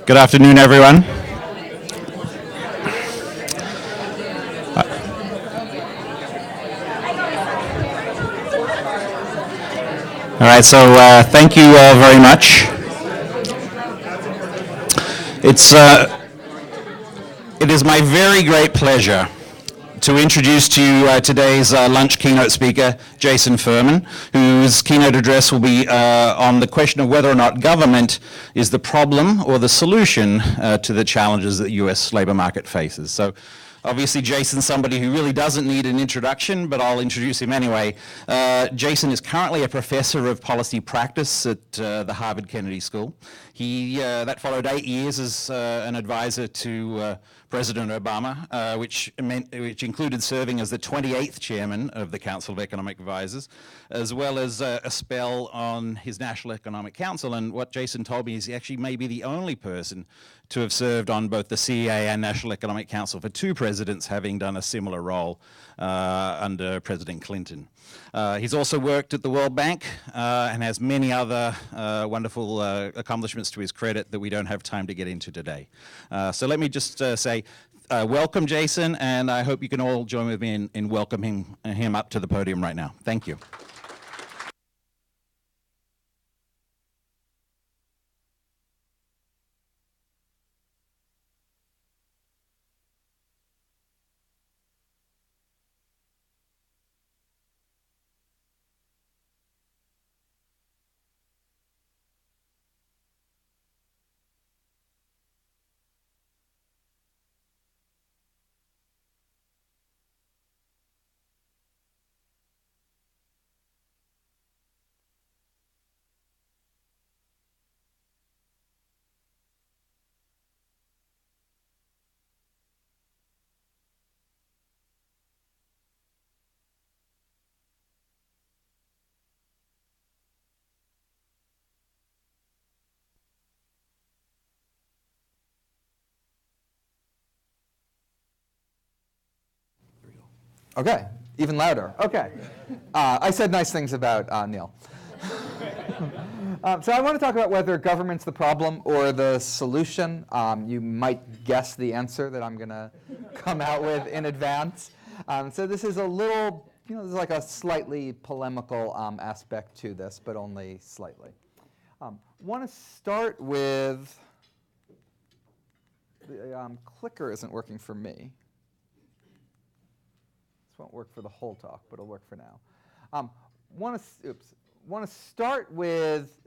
Good afternoon, everyone. All right, so thank you all very much. It is my very great pleasure to introduce to you today's lunch keynote speaker, Jason Furman, whose keynote address will be on the question of whether or not government is the problem or the solution to the challenges that the U.S. labor market faces. So obviously Jason's somebody who really doesn't need an introduction, but I'll introduce him anyway. Jason is currently a professor of policy practice at the Harvard Kennedy School. That followed 8 years as an advisor to President Obama, which included serving as the 28th chairman of the Council of Economic Advisors, as well as a spell on his National Economic Council. And what Jason told me is he actually may be the only person to have served on both the CEA and National Economic Council for two presidents, having done a similar role under President Clinton. He's also worked at the World Bank and has many other wonderful accomplishments to his credit that we don't have time to get into today. So let me just say welcome, Jason, and I hope you can all join with me in welcoming him up to the podium right now. Thank you. Okay, even louder. Okay. I said nice things about Neil. So I want to talk about whether government's the problem or the solution. You might guess the answer that I'm going to come out with in advance. So this is a little, there's like a slightly polemical aspect to this, but only slightly. Want to start with, the clicker isn't working for me. Won't work for the whole talk, but it'll work for now. Want to start with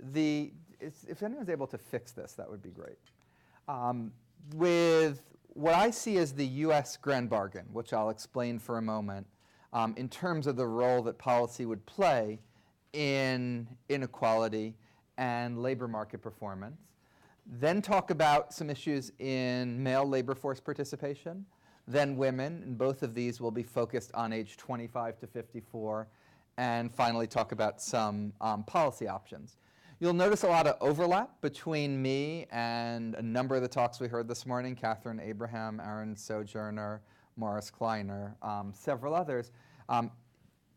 if anyone's able to fix this, that would be great. With what I see as the U.S. grand bargain, which I'll explain for a moment, in terms of the role that policy would play in inequality and labor market performance. Then talk about some issues in male labor force participation. Then women, and both of these will be focused on age 25 to 54, and finally talk about some policy options. You'll notice a lot of overlap between me and a number of the talks we heard this morning, Catherine Abraham, Aaron Sojourner, Morris Kleiner, several others,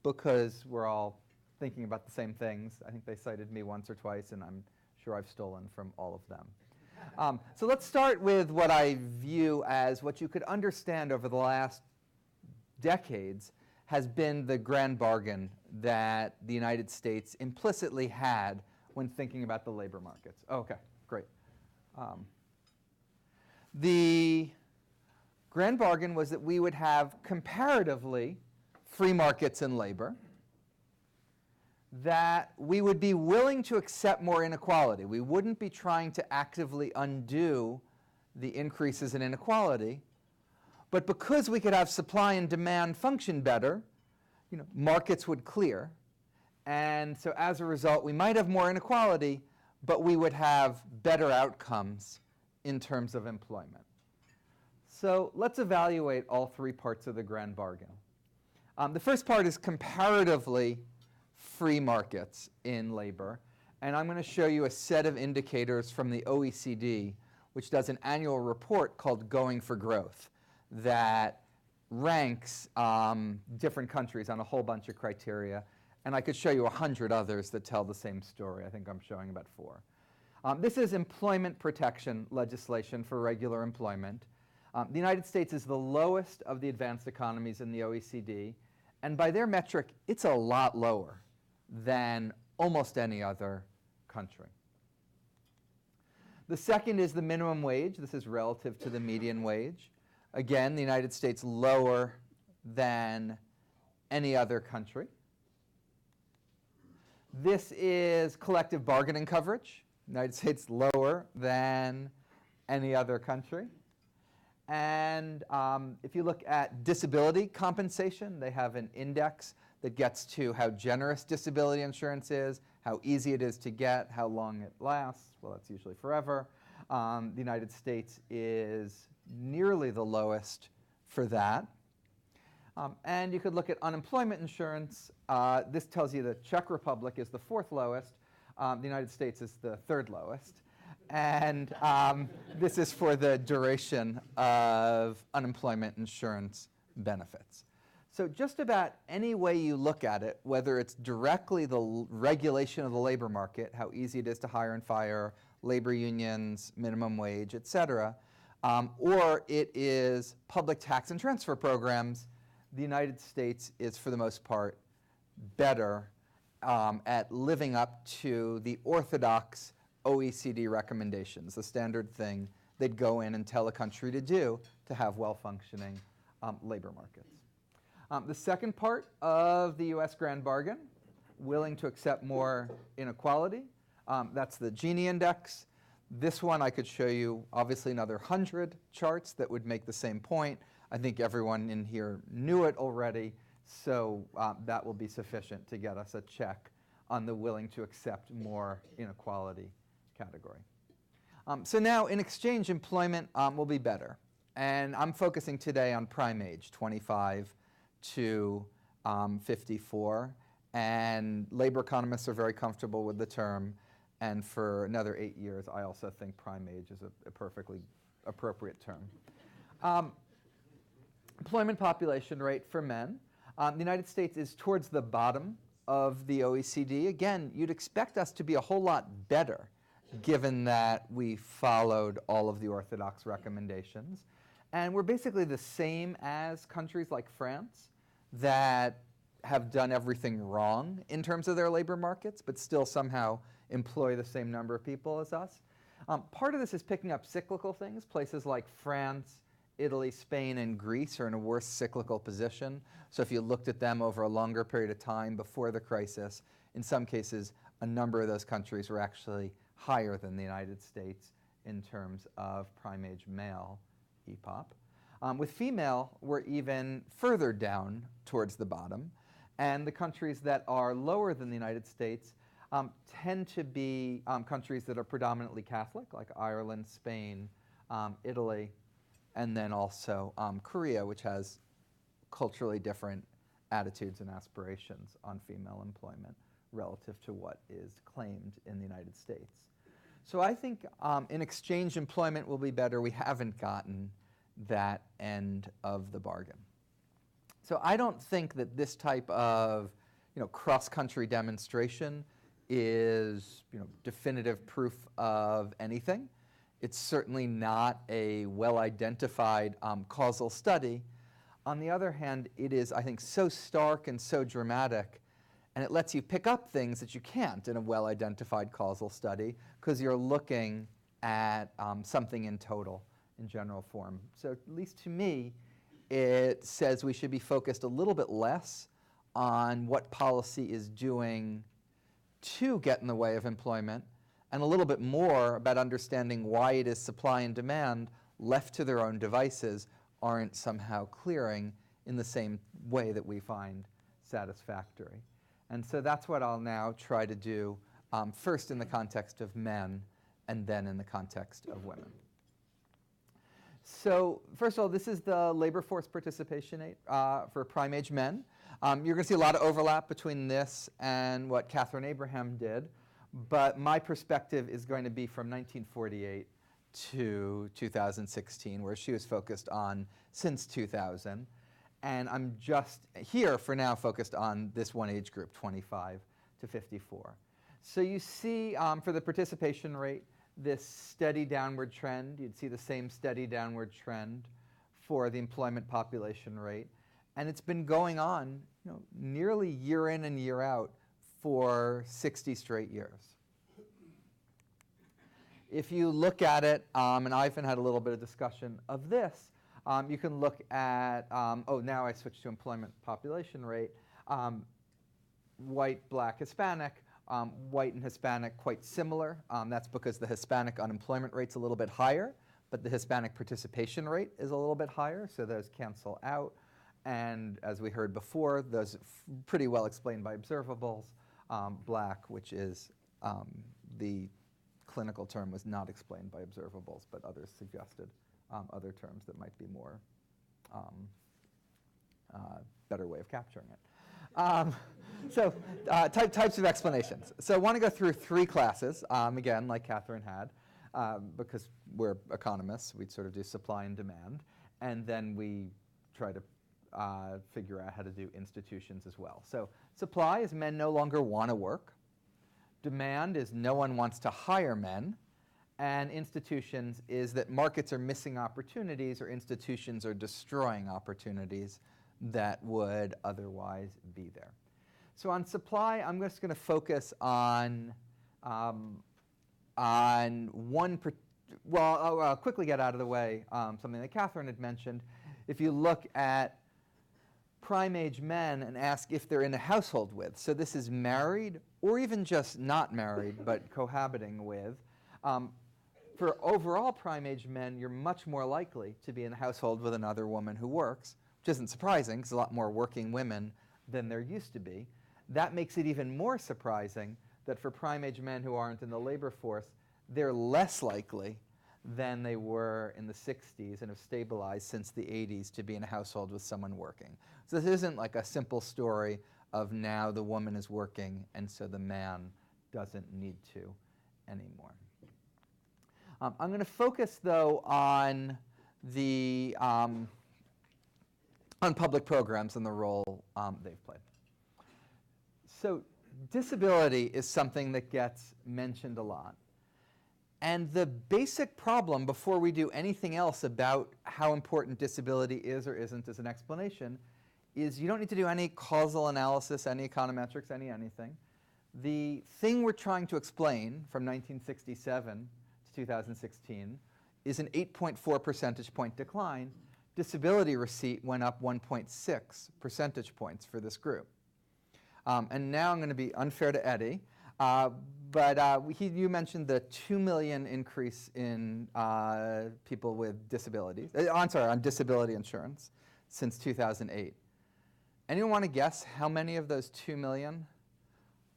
because we're all thinking about the same things. I think they cited me once or twice, and I'm sure I've stolen from all of them. So let's start with what I view as what you could understand over the last decades has been the grand bargain that the United States implicitly had when thinking about the labor markets. Okay, great. The grand bargain was that we would have comparatively free markets in labor, that we would be willing to accept more inequality. We wouldn't be trying to actively undo the increases in inequality, but because we could have supply and demand function better, markets would clear. And so as a result, we might have more inequality, but we would have better outcomes in terms of employment. So let's evaluate all three parts of the grand bargain. The first part is comparatively free markets in labor. And I'm going to show you a set of indicators from the OECD, which does an annual report called Going for Growth that ranks different countries on a whole bunch of criteria. And I could show you 100 others that tell the same story. I think I'm showing about 4. This is employment protection legislation for regular employment. The United States is the lowest of the advanced economies in the OECD, and by their metric, it's a lot lower than almost any other country. The second is the minimum wage. This is relative to the median wage. Again, the United States lower than any other country. This is collective bargaining coverage. United States lower than any other country. And if you look at disability compensation, they have an index that gets to how generous disability insurance is, how easy it is to get, how long it lasts. Well, that's usually forever. The United States is nearly the lowest for that. And you could look at unemployment insurance. This tells you the Czech Republic is the 4th lowest. The United States is the 3rd lowest. And this is for the duration of unemployment insurance benefits. So just about any way you look at it, whether it's directly the regulation of the labor market, how easy it is to hire and fire, labor unions, minimum wage, et cetera, or it is public tax and transfer programs, the United States is, for the most part, better at living up to the orthodox OECD recommendations, the standard thing they'd go in and tell a country to do to have well-functioning labor markets. The second part of the US Grand Bargain, willing to accept more inequality, that's the Gini index. This one I could show you obviously another 100 charts that would make the same point. I think everyone in here knew it already, so that will be sufficient to get us a check on the willing to accept more inequality category. So now in exchange, employment will be better. And I'm focusing today on prime age, 25 to 54. And labor economists are very comfortable with the term. And for another 8 years, I also think prime age is a perfectly appropriate term. Employment population rate for men. The United States is towards the bottom of the OECD. Again, you'd expect us to be a whole lot better given that we followed all of the orthodox recommendations. And we're basically the same as countries like France that have done everything wrong in terms of their labor markets, but still somehow employ the same number of people as us. Part of this is picking up cyclical things. Places like France, Italy, Spain, and Greece are in a worse cyclical position. So if you looked at them over a longer period of time before the crisis, in some cases, a number of those countries were actually higher than the United States in terms of prime age male EPOP. With female, we're even further down towards the bottom. And the countries that are lower than the United States tend to be countries that are predominantly Catholic, like Ireland, Spain, Italy, and then also Korea, which has culturally different attitudes and aspirations on female employment relative to what is claimed in the United States. So I think in exchange employment will be better. We haven't gotten that end of the bargain. So I don't think that this type of cross-country demonstration is definitive proof of anything. It's certainly not a well-identified causal study. On the other hand, it is, I think, so stark and so dramatic, and it lets you pick up things that you can't in a well-identified causal study because you're looking at something in total, in general form. So at least to me, it says we should be focused a little bit less on what policy is doing to get in the way of employment, and a little bit more about understanding why it is supply and demand, left to their own devices, aren't somehow clearing in the same way that we find satisfactory. And so that's what I'll now try to do, first in the context of men, and then in the context of women. So first of all, this is the labor force participation rate for prime age men. You're going to see a lot of overlap between this and what Catherine Abraham did, but my perspective is going to be from 1948 to 2016, where she was focused on since 2000. And I'm just here for now focused on this one age group, 25 to 54. So you see for the participation rate this steady downward trend. You'd see the same steady downward trend for the employment population rate. And it's been going on, nearly year in and year out for 60 straight years. If you look at it, and Ivan had a little bit of discussion of this, you can look at, now I switched to employment population rate, white, black, Hispanic. White and Hispanic quite similar. That's because the Hispanic unemployment rate's a little bit higher, but the Hispanic participation rate is a little bit higher, so those cancel out. And as we heard before, those pretty well explained by observables. Black, which is the clinical term, was not explained by observables, but others suggested other terms that might be more better way of capturing it. Types of explanations. So I want to go through three classes, again, like Catherine had, because we're economists. We'd sort of do supply and demand, and then we try to figure out how to do institutions as well. So supply is men no longer want to work. Demand is no one wants to hire men. And institutions is that markets are missing opportunities or institutions are destroying opportunities that would otherwise be there. So on supply, I'm just going to focus on one, I'll quickly get out of the way something that Catherine had mentioned. If you look at prime age men and ask if they're in a household with, so this is married or even just not married but cohabiting with, for overall prime age men, you're much more likely to be in a household with another woman who works, which isn't surprising because a lot more working women than there used to be. That makes it even more surprising that for prime age men who aren't in the labor force, they're less likely than they were in the 60s and have stabilized since the 80s to be in a household with someone working. So this isn't like a simple story of now the woman is working and so the man doesn't need to anymore. I'm going to focus though on the on public programs and the role they've played. So disability is something that gets mentioned a lot. And the basic problem before we do anything else about how important disability is or isn't as an explanation is you don't need to do any causal analysis, any econometrics, anything. The thing we're trying to explain from 1967 to 2016 is an 8.4 percentage point decline. Disability receipt went up 1.6 percentage points for this group. And now I'm going to be unfair to Eddie. You mentioned the 2 million increase in people with disabilities. On disability insurance since 2008. Anyone want to guess how many of those 2 million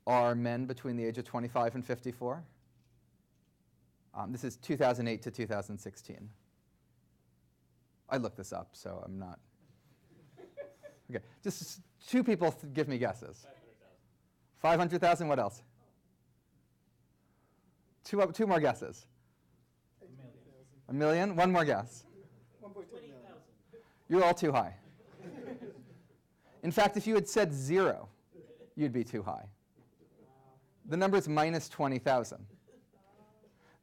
are men between the age of 25 and 54? This is 2008 to 2016. I looked this up, so I'm not. Okay, just two people give me guesses. 500,000. What else? Two more guesses. 1 million. One more guess. 1.2 million. You're all too high. In fact, if you had said 0, you'd be too high. The number is minus 20,000.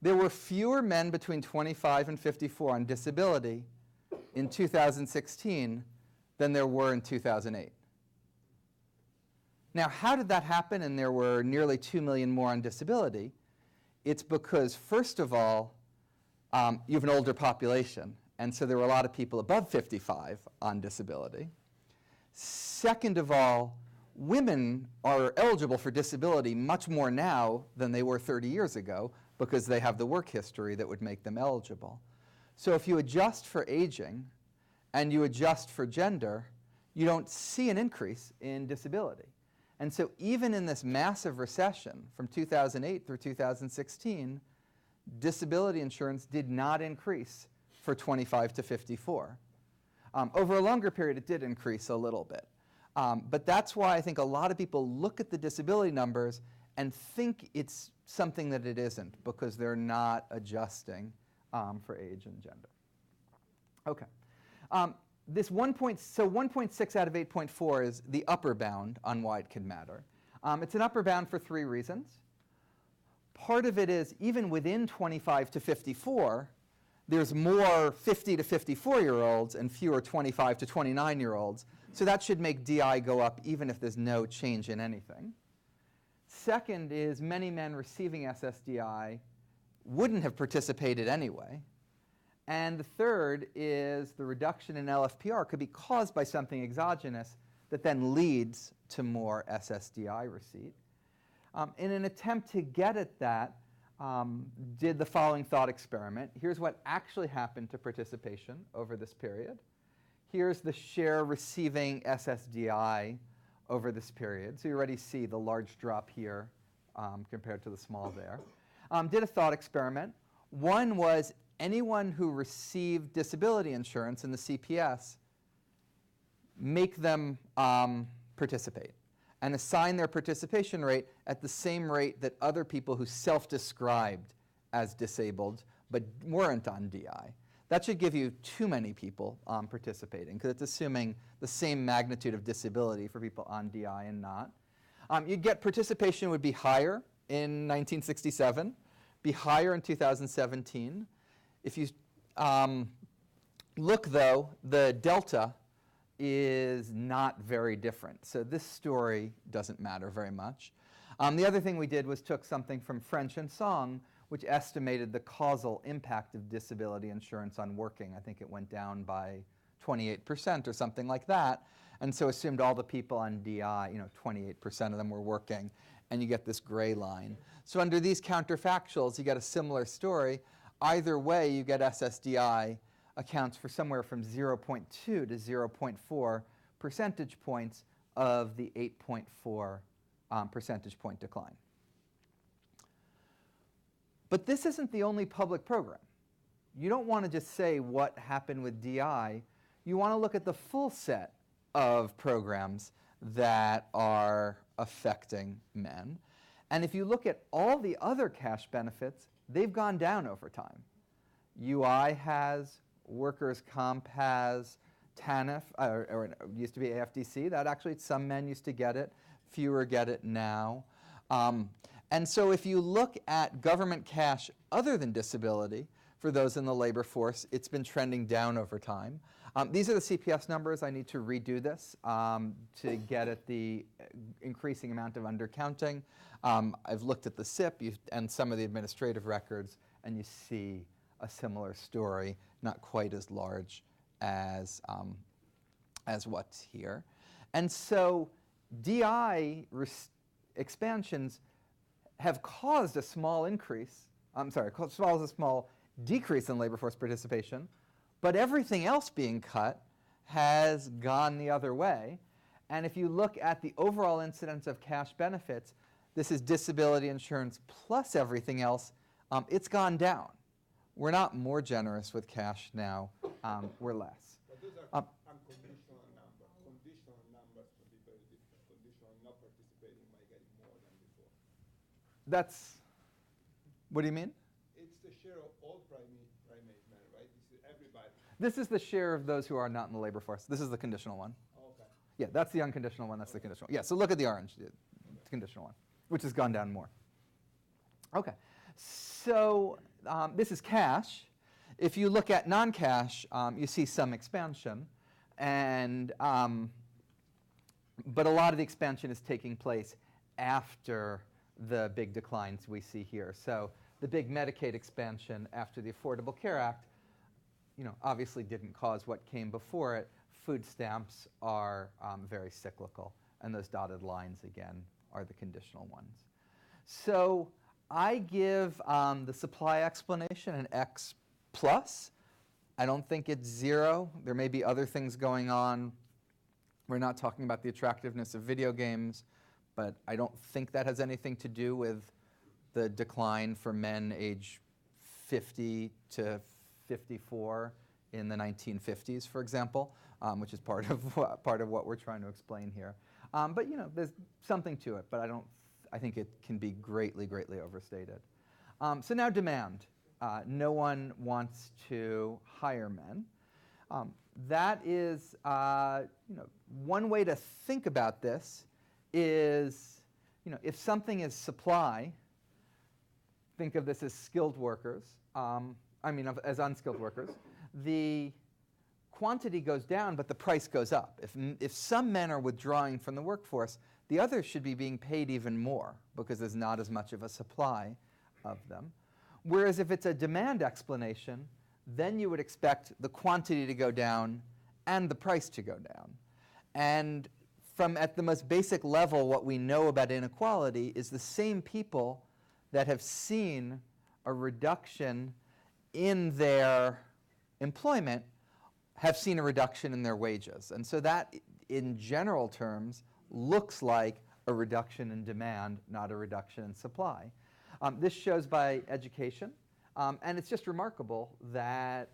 There were fewer men between 25 and 54 on disability in 2016 than there were in 2008. Now, how did that happen and there were nearly 2 million more on disability? It's because, first of all, you have an older population, and so there were a lot of people above 55 on disability. Second of all, women are eligible for disability much more now than they were 30 years ago because they have the work history that would make them eligible. So if you adjust for aging and you adjust for gender, you don't see an increase in disability. And so even in this massive recession from 2008 through 2016, disability insurance did not increase for 25 to 54. Over a longer period, it did increase a little bit. But that's why I think a lot of people look at the disability numbers and think it's something that it isn't, because they're not adjusting for age and gender. Okay. This 1.6 out of 8.4 is the upper bound on why it could matter. It's an upper bound for 3 reasons. Part of it is even within 25 to 54, there's more 50 to 54-year-olds and fewer 25 to 29-year-olds. So that should make DI go up even if there's no change in anything. Second is many men receiving SSDI wouldn't have participated anyway. And the third is the reduction in LFPR could be caused by something exogenous that then leads to more SSDI receipt. In an attempt to get at that, did the following thought experiment. Here's what actually happened to participation over this period. Here's the share receiving SSDI over this period. So you already see the large drop here compared to the small there. Did a thought experiment. One was anyone who received disability insurance in the CPS, make them participate and assign their participation rate at the same rate that other people who self-described as disabled but weren't on DI. That should give you too many people participating because it's assuming the same magnitude of disability for people on DI and not. You'd get participation would be higher in 1967, be higher in 2017. If you look, though, the delta is not very different. So this story doesn't matter very much. The other thing we did was took something from French and Song, which estimated the causal impact of disability insurance on working. I think it went down by 28% or something like that. And so assumed all the people on DI, 28% of them were working. And you get this gray line. So under these counterfactuals, you get a similar story. Either way, you get SSDI accounts for somewhere from 0.2 to 0.4 percentage points of the 8.4 percentage point decline. But this isn't the only public program. You don't want to just say what happened with DI. You want to look at the full set of programs that are affecting men. And if you look at all the other cash benefits, they've gone down over time. UI has, workers' comp has, TANF, or it used to be AFDC. That actually, some men used to get it. Fewer get it now. And so if you look at government cash other than disability, for those in the labor force, it's been trending down over time. These are the CPS numbers. I need to redo this to get at the increasing amount of undercounting. I've looked at the SIP and some of the administrative records, and you see a similar story, not quite as large as what's here. And so DI expansions have caused a small increase, caused a small decrease in labor force participation, but everything else being cut has gone the other way. And if you look at the overall incidence of cash benefits, this is disability insurance plus everything else, it's gone down. We're not more generous with cash now, we're less. But those are unconditional numbers. Conditional numbers can be very different. Conditional not participating by getting more than before. That's, what do you mean? It's the share of all primate men, right? This is everybody. This is the share of those who are not in the labor force. This is the conditional one. Oh, okay. Yeah, that's the unconditional one, that's the conditional one. Yeah, so look at the orange, the conditional one, which has gone down more. Okay, so this is cash. If you look at non-cash, you see some expansion, and but a lot of the expansion is taking place after the big declines we see here. So the big Medicaid expansion after the Affordable Care Act, obviously didn't cause what came before it. Food stamps are very cyclical, and those dotted lines again are the conditional ones. So I give the supply explanation an X plus. I don't think it's 0. There may be other things going on. We're not talking about the attractiveness of video games, but I don't think that has anything to do with the decline for men age 50 to 54 in the 1950s, for example, which is part of what we're trying to explain here. But there's something to it, but I think it can be greatly, greatly overstated. So now demand. No one wants to hire men. That is, one way to think about this is, if something is supply, think of this as skilled workers, as unskilled workers, the quantity goes down, but the price goes up. If some men are withdrawing from the workforce, the others should be being paid even more because there's not as much of a supply of them. Whereas if it's a demand explanation, then you would expect the quantity to go down and the price to go down. And from at the most basic level, what we know about inequality is the same people that have seen a reduction in their employment have seen a reduction in their wages. And so that, in general terms, looks like a reduction in demand, not a reduction in supply. This shows by education, and it's just remarkable that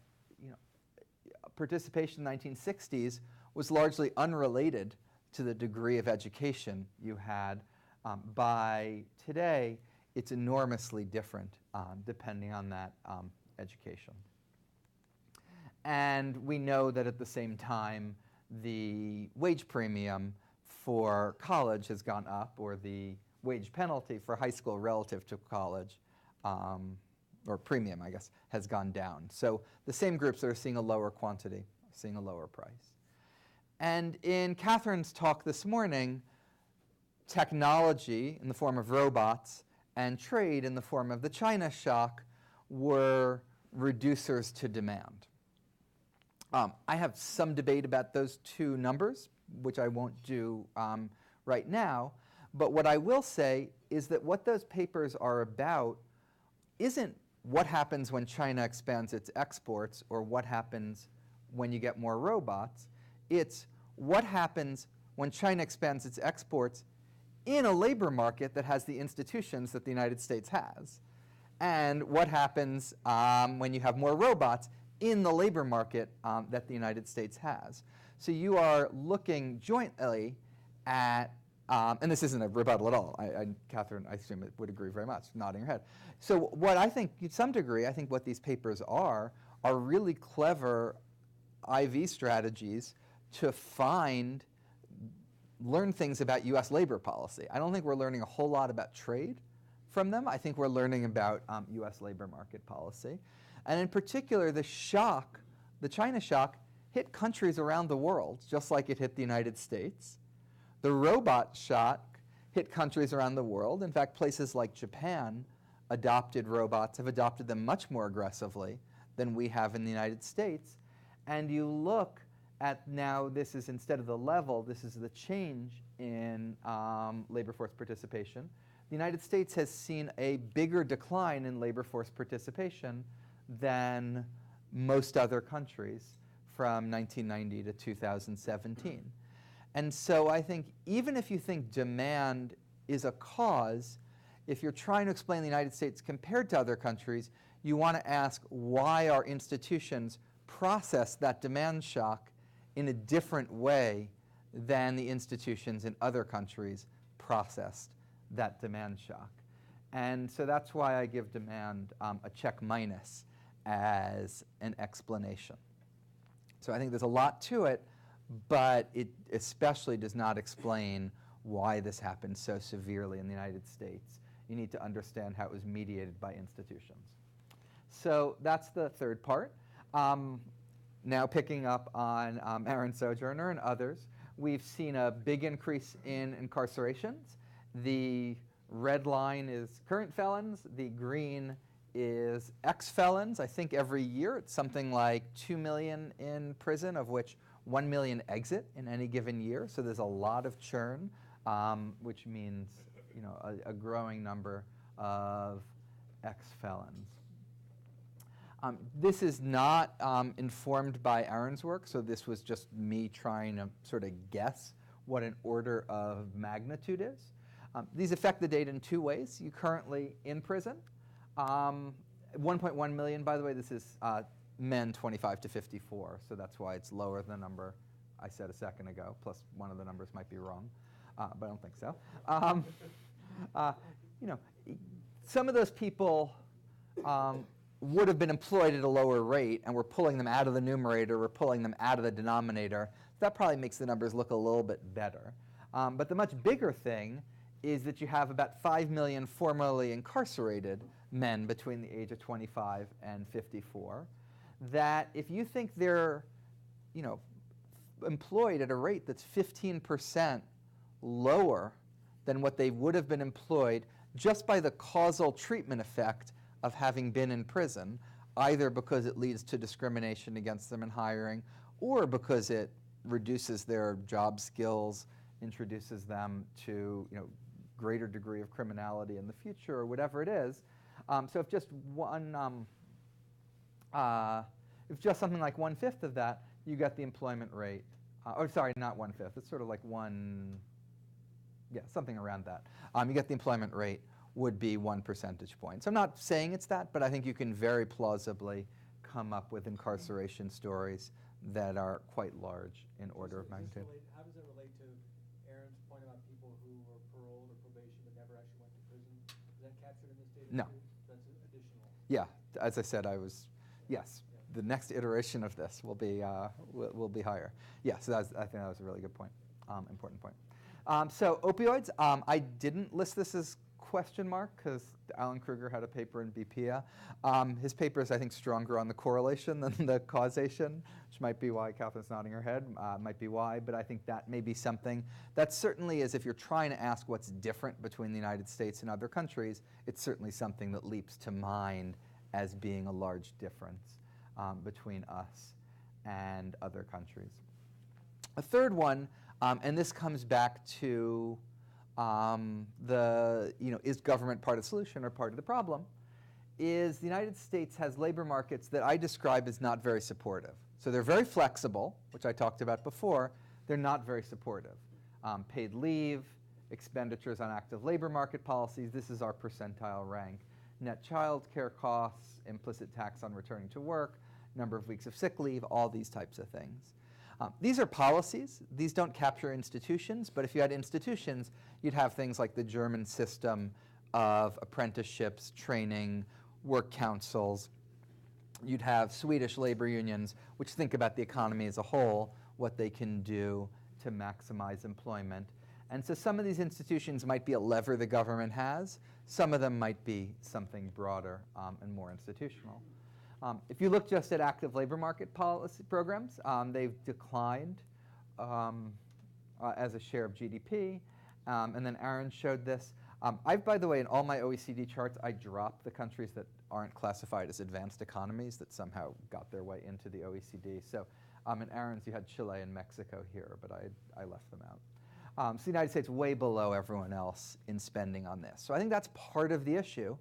participation in the 1960s was largely unrelated to the degree of education you had. By today, it's enormously different depending on that education. And we know that at the same time, the wage premium for college has gone up, or the wage penalty for high school relative to college, or premium, I guess, has gone down. So the same groups that are seeing a lower quantity are seeing a lower price. And in Catherine's talk this morning, technology in the form of robots and trade in the form of the China shock were reducers to demand. I have some debate about those two numbers, which I won't do right now. But what I will say is that what those papers are about isn't what happens when China expands its exports or what happens when you get more robots. It's what happens when China expands its exports in a labor market that has the institutions that the United States has, and what happens when you have more robots in the labor market that the United States has. So you are looking jointly at, and this isn't a rebuttal at all. Catherine, I assume, would agree very much, nodding her head. So what I think, to some degree, I think what these papers are really clever IV strategies to learn things about US labor policy. I don't think we're learning a whole lot about trade from them. I think we're learning about US labor market policy. And in particular, the China shock, hit countries around the world, just like it hit the United States. The robot shock hit countries around the world. In fact, places like Japan adopted robots, have adopted them much more aggressively than we have in the United States. And you look at now, this is instead of the level, this is the change in labor force participation. The United States has seen a bigger decline in labor force participation than most other countries from 1990 to 2017. And so I think even if you think demand is a cause, if you're trying to explain the United States compared to other countries, you want to ask why our institutions process that demand shock in a different way than the institutions in other countries processed that demand shock. And so that's why I give demand a check minus as an explanation. So I think there's a lot to it, but it especially does not explain why this happened so severely in the United States. You need to understand how it was mediated by institutions. So that's the third part. Now picking up on Aaron Sojourner and others, we've seen a big increase in incarcerations. The red line is current felons. The green is ex-felons. I think every year it's something like 2 million in prison, of which 1 million exit in any given year. So there's a lot of churn, which means a growing number of ex-felons. This is not informed by Aaron's work, so this was just me trying to sort of guess what an order of magnitude is. These affect the data in two ways. You currently in prison. 1.1 million, by the way, this is men 25 to 54, so that's why it's lower than the number I said a second ago, plus one of the numbers might be wrong, but I don't think so. Some of those people would have been employed at a lower rate, and we're pulling them out of the numerator, we're pulling them out of the denominator. That probably makes the numbers look a little bit better. But the much bigger thing is that you have about 5 million formerly incarcerated men between the age of 25 and 54, that if you think they're, employed at a rate that's 15% lower than what they would have been employed just by the causal treatment effect of having been in prison, either because it leads to discrimination against them in hiring or because it reduces their job skills, introduces them to greater degree of criminality in the future or whatever it is. So if just if just something like 1/5 of that, you get the employment rate. Or sorry, not 1/5. It's sort of like something around that. You get the employment rate would be 1 percentage point. So I'm not saying it's that, but I think you can very plausibly come up with incarceration stories that are quite large in order of magnitude. How does it relate to Aaron's point about people who were paroled or probation but never actually went to prison? Is that captured in this data? No. Too? That's additional. Yeah, as I said, yes. The next iteration of this will be higher. Yeah, so I think that was a really good point, important point. So opioids, I didn't list this as question mark because Alan Kruger had a paper in BPA. His paper is, I think, stronger on the correlation than the causation, which might be why Catherine's nodding her head, might be why, but I think that may be something. That certainly is, if you're trying to ask what's different between the United States and other countries, it's certainly something that leaps to mind as being a large difference between us and other countries. A third one, and this comes back to is government part of the solution or part of the problem, is the United States has labor markets that I describe as not very supportive. So they're very flexible, which I talked about before. They're not very supportive. Paid leave, expenditures on active labor market policies, this is our percentile rank. Net child care costs, implicit tax on returning to work, number of weeks of sick leave, all these types of things. These are policies. These don't capture institutions, but if you had institutions, you'd have things like the German system of apprenticeships, training, work councils. You'd have Swedish labor unions, which think about the economy as a whole, what they can do to maximize employment. And so some of these institutions might be a lever the government has. Some of them might be something broader and more institutional. If you look just at active labor market policy programs, they've declined as a share of GDP. And then Aaron showed this. By the way, in all my OECD charts, I dropped the countries that aren't classified as advanced economies that somehow got their way into the OECD. So in Aaron's, you had Chile and Mexico here, but I left them out. So the United States way below everyone else in spending on this. So I think that's part of the issue.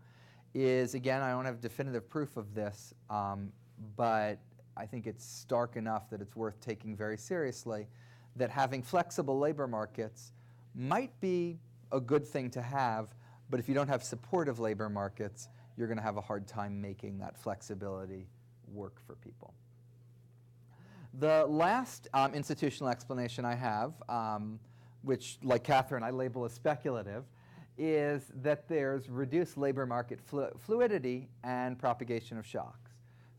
Is, again, I don't have definitive proof of this, but I think it's stark enough that it's worth taking very seriously, that having flexible labor markets might be a good thing to have, but if you don't have supportive labor markets, you're going to have a hard time making that flexibility work for people. The last institutional explanation I have, which, like Catherine, I label as speculative, is that there's reduced labor market fluidity and propagation of shocks.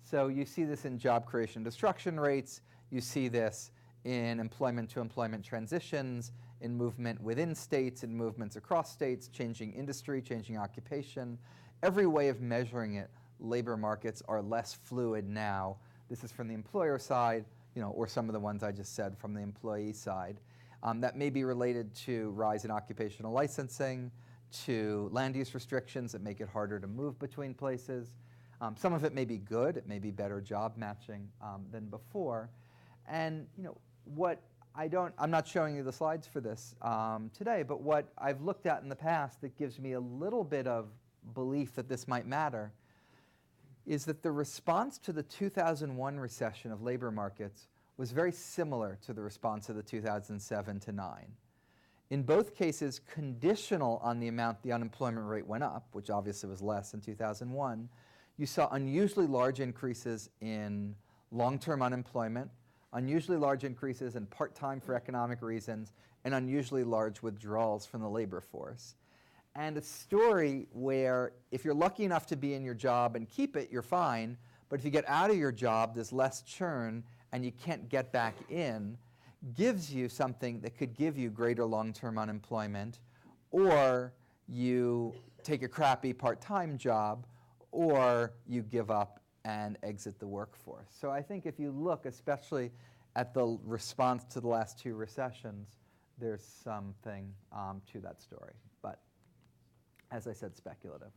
So you see this in job creation destruction rates. You see this in employment-to-employment transitions, in movement within states, in movements across states, changing industry, changing occupation. Every way of measuring it, labor markets are less fluid now. This is from the employer side, or some of the ones I just said from the employee side. That may be related to rise in occupational licensing, to land use restrictions that make it harder to move between places. Some of it may be good. It may be better job matching than before. And I'm not showing you the slides for this today, but what I've looked at in the past that gives me a little bit of belief that this might matter is that the response to the 2001 recession of labor markets was very similar to the response of the 2007 to 9. In both cases, conditional on the amount the unemployment rate went up, which obviously was less in 2001, you saw unusually large increases in long-term unemployment, unusually large increases in part-time for economic reasons, and unusually large withdrawals from the labor force. And a story where if you're lucky enough to be in your job and keep it, you're fine, but if you get out of your job, there's less churn and you can't get back in, gives you something that could give you greater long-term unemployment or you take a crappy part-time job, or you give up and exit the workforce. So I think if you look especially at the response to the last two recessions, there's something to that story. But as I said, speculative.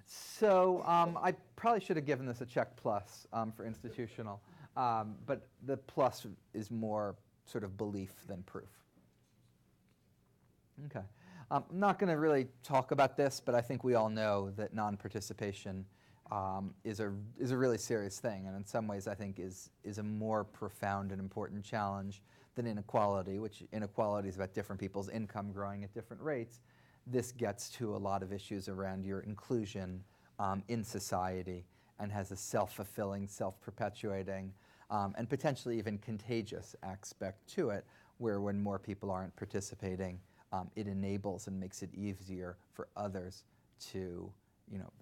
So I probably should have given this a check plus for institutional, but the plus is more sort of belief than proof. Okay. I'm not going to really talk about this, but I think we all know that non-participation is a really serious thing, and in some ways I think is a more profound and important challenge than inequality, which inequality is about different people's income growing at different rates. This gets to a lot of issues around your inclusion in society and has a self-fulfilling, self-perpetuating, and potentially even contagious aspect to it, where when more people aren't participating, it enables and makes it easier for others to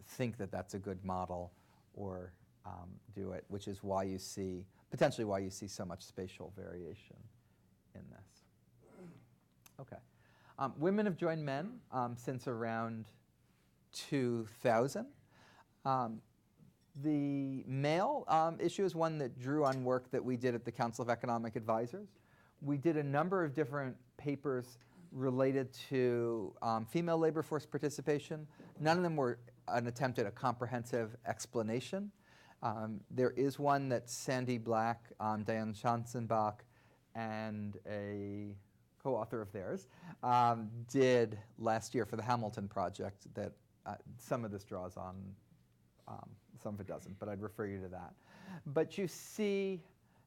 think that that's a good model or do it, which is why you see, potentially why you see so much spatial variation in this. Okay. Women have joined men since around 2000. The male issue is one that drew on work that we did at the Council of Economic Advisors. We did a number of different papers related to female labor force participation. None of them were an attempt at a comprehensive explanation. There is one that Sandy Black, Diane Schanzenbach, and a co-author of theirs did last year for the Hamilton Project that some of this draws on, some of it doesn't, but I'd refer you to that. But you see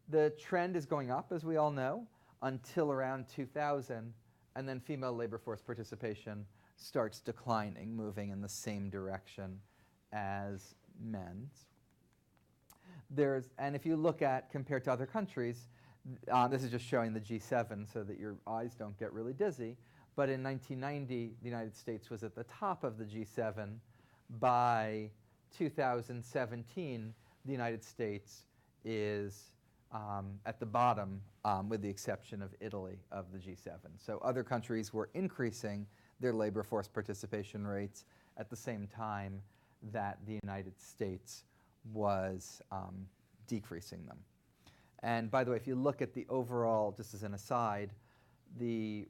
the trend is going up, as we all know, until around 2000, and then female labor force participation starts declining, moving in the same direction as men's. And if you look at, compared to other countries, this is just showing the G7 so that your eyes don't get really dizzy, but in 1990, the United States was at the top of the G7. By 2017, the United States is at the bottom, with the exception of Italy, of the G7. So other countries were increasing their labor force participation rates at the same time that the United States was decreasing them. And by the way, if you look at the overall, just as an aside, the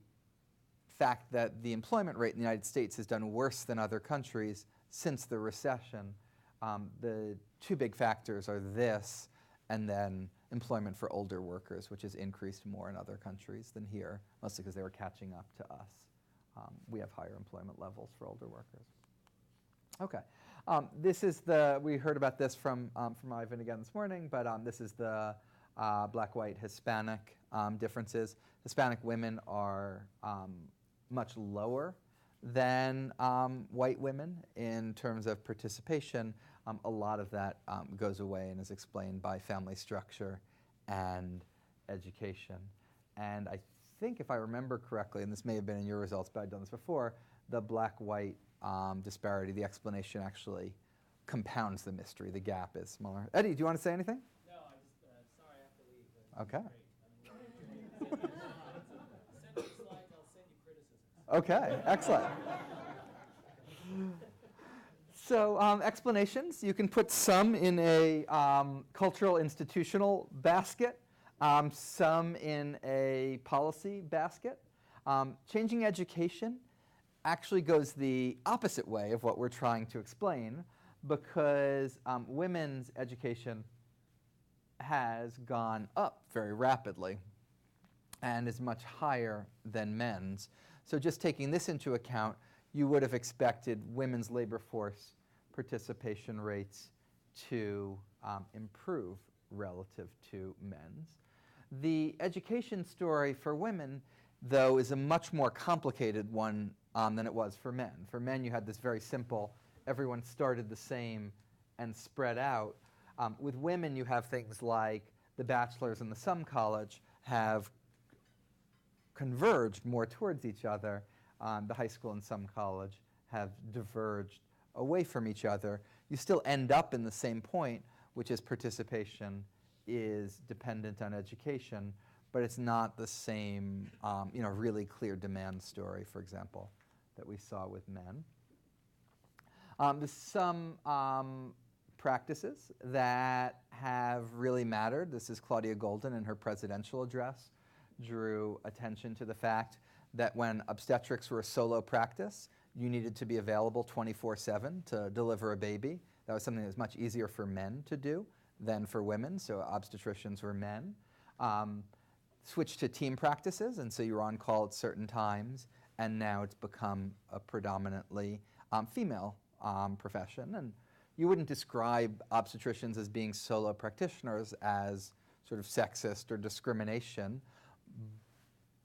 fact that the employment rate in the United States has done worse than other countries since the recession, the two big factors are this and then employment for older workers, which has increased more in other countries than here, mostly because they were catching up to us. We have higher employment levels for older workers. Okay. This is we heard about this from Ivan again this morning, but this is the black, white, Hispanic differences. Hispanic women are much lower than white women in terms of participation. A lot of that goes away and is explained by family structure and education. And I think if I remember correctly, and this may have been in your results, but I've done this before, the black-white disparity, the explanation actually compounds the mystery. The gap is smaller. Eddie, do you want to say anything? No, I just, sorry, I have to leave. Okay. Send me the slides, I'll send you criticisms. Okay, excellent. So explanations, you can put some in a cultural institutional basket, some in a policy basket. Changing education actually goes the opposite way of what we're trying to explain, because women's education has gone up very rapidly and is much higher than men's. So just taking this into account, you would have expected women's labor force participation rates to improve relative to men's. The education story for women, though, is a much more complicated one than it was for men. For men, you had this very simple, everyone started the same and spread out. With women, you have things like the bachelor's and the some college have converged more towards each other. The high school and some college have diverged away from each other. You still end up in the same point, which is participation is dependent on education, but it's not the same really clear demand story, for example, that we saw with men. There's some practices that have really mattered. This is Claudia Golden in her presidential address, drew attention to the fact that when obstetrics were a solo practice, you needed to be available 24/7 to deliver a baby. That was something that was much easier for men to do than for women, so obstetricians were men. Switched to team practices, and so you were on call at certain times, and now it's become a predominantly female profession. And you wouldn't describe obstetricians as being solo practitioners as sort of sexist or discrimination,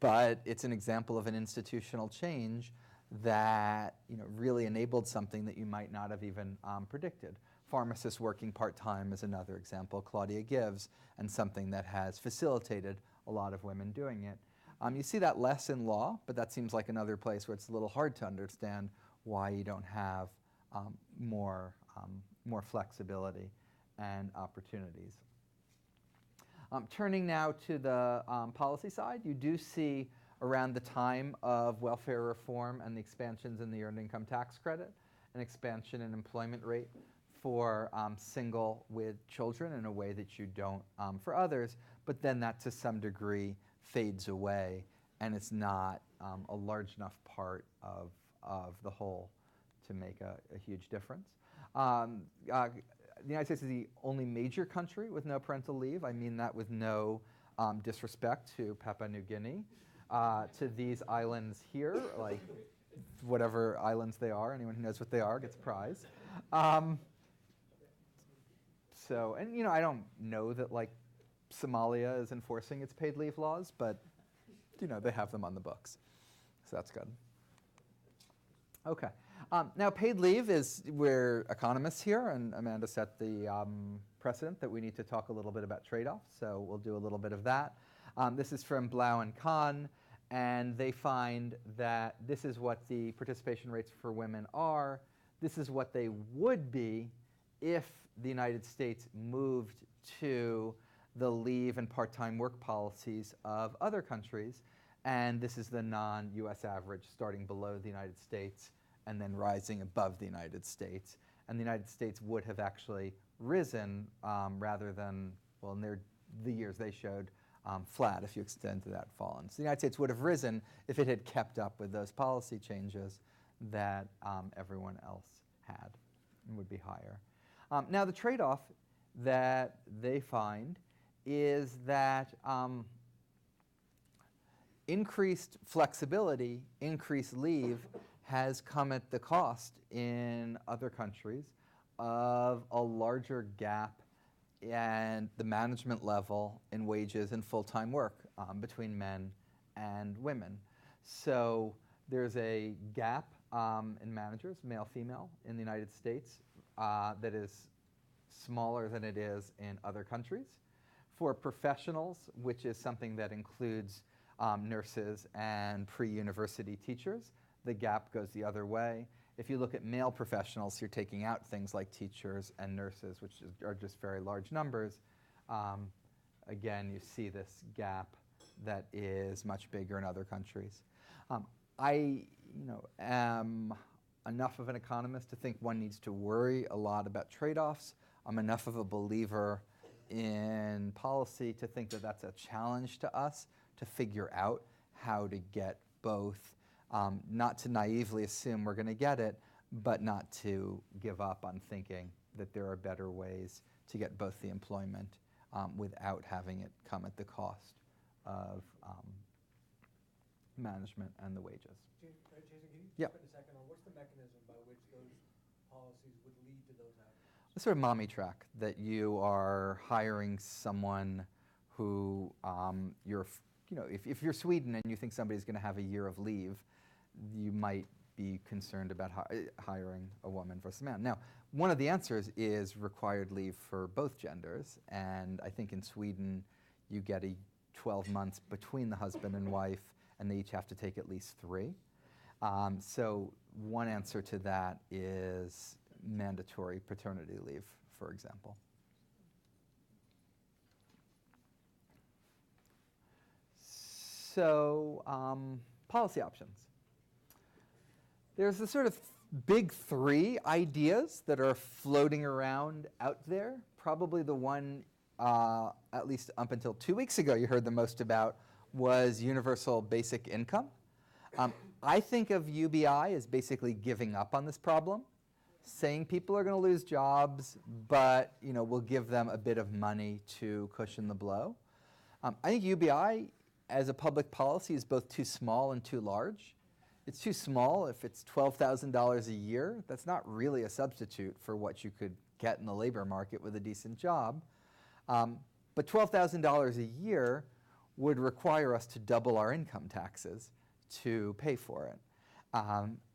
but it's an example of an institutional change that really enabled something that you might not have even predicted. Pharmacists working part-time is another example Claudia gives, and something that has facilitated a lot of women doing it. You see that less in law, but that seems like another place where it's a little hard to understand why you don't have more flexibility and opportunities. Turning now to the policy side, you do see around the time of welfare reform and the expansions in the earned income tax credit, an expansion in employment rate for single with children in a way that you don't for others, but then that to some degree fades away, and it's not a large enough part of the whole to make a huge difference. The United States is the only major country with no parental leave. I mean that with no disrespect to Papua New Guinea, to these islands here, like whatever islands they are. Anyone who knows what they are gets a prize. And I don't know that like Somalia is enforcing its paid leave laws, but they have them on the books, so that's good. Okay. Now, paid leave we're economists here, and Amanda set the precedent that we need to talk a little bit about trade-offs, so we'll do a little bit of that. This is from Blau and Kahn, and they find that this is what the participation rates for women are. This is what they would be if the United States moved to the leave and part-time work policies of other countries, and this is the non-US average starting below the United States and then rising above the United States. And the United States would have actually risen rather than, well, in the years they showed, flat if you extend to that fallen. So the United States would have risen if it had kept up with those policy changes that everyone else had, and would be higher. Now the trade-off that they find is that increased flexibility, increased leave, has come at the cost in other countries of a larger gap and the management level in wages and full-time work between men and women. So there's a gap in managers, male-female, in the United States that is smaller than it is in other countries. For professionals, which is something that includes nurses and pre-university teachers, the gap goes the other way. If you look at male professionals, you're taking out things like teachers and nurses, which are just very large numbers. Again, you see this gap that is much bigger in other countries. I am enough of an economist to think one needs to worry a lot about trade-offs. I'm enough of a believer in policy to think that that's a challenge to us to figure out how to get both. Not to naively assume we're going to get it, but not to give up on thinking that there are better ways to get both the employment without having it come at the cost of management and the wages. Jason, can you Yep. spend a second on what's the mechanism by which those policies would lead to those outcomes? The sort of mommy track that you are hiring someone who if you're Sweden and you think somebody's going to have a year of leave, you might be concerned about hiring a woman versus a man. Now, one of the answers is required leave for both genders, and I think in Sweden you get 12 months between the husband and wife, and they each have to take at least 3. So one answer to that is mandatory paternity leave, for example. So policy options. There's the sort of big three ideas that are floating around out there. Probably the one, at least up until 2 weeks ago, you heard the most about was universal basic income. I think of UBI as basically giving up on this problem, saying people are going to lose jobs, but we'll give them a bit of money to cushion the blow. I think UBI as a public policy is both too small and too large. It's too small if it's $12,000 a year. That's not really a substitute for what you could get in the labor market with a decent job. But $12,000 a year would require us to double our income taxes to pay for it.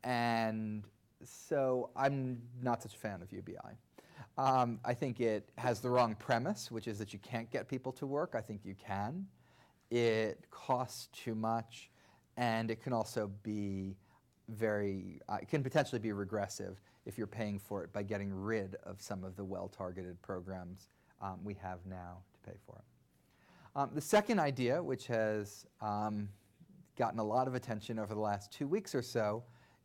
And so I'm not such a fan of UBI. I think it has the wrong premise, which is that you can't get people to work. I think you can. It costs too much, and it can also be it can potentially be regressive if you're paying for it by getting rid of some of the well-targeted programs we have now to pay for it. The second idea, which has gotten a lot of attention over the last 2 weeks or so,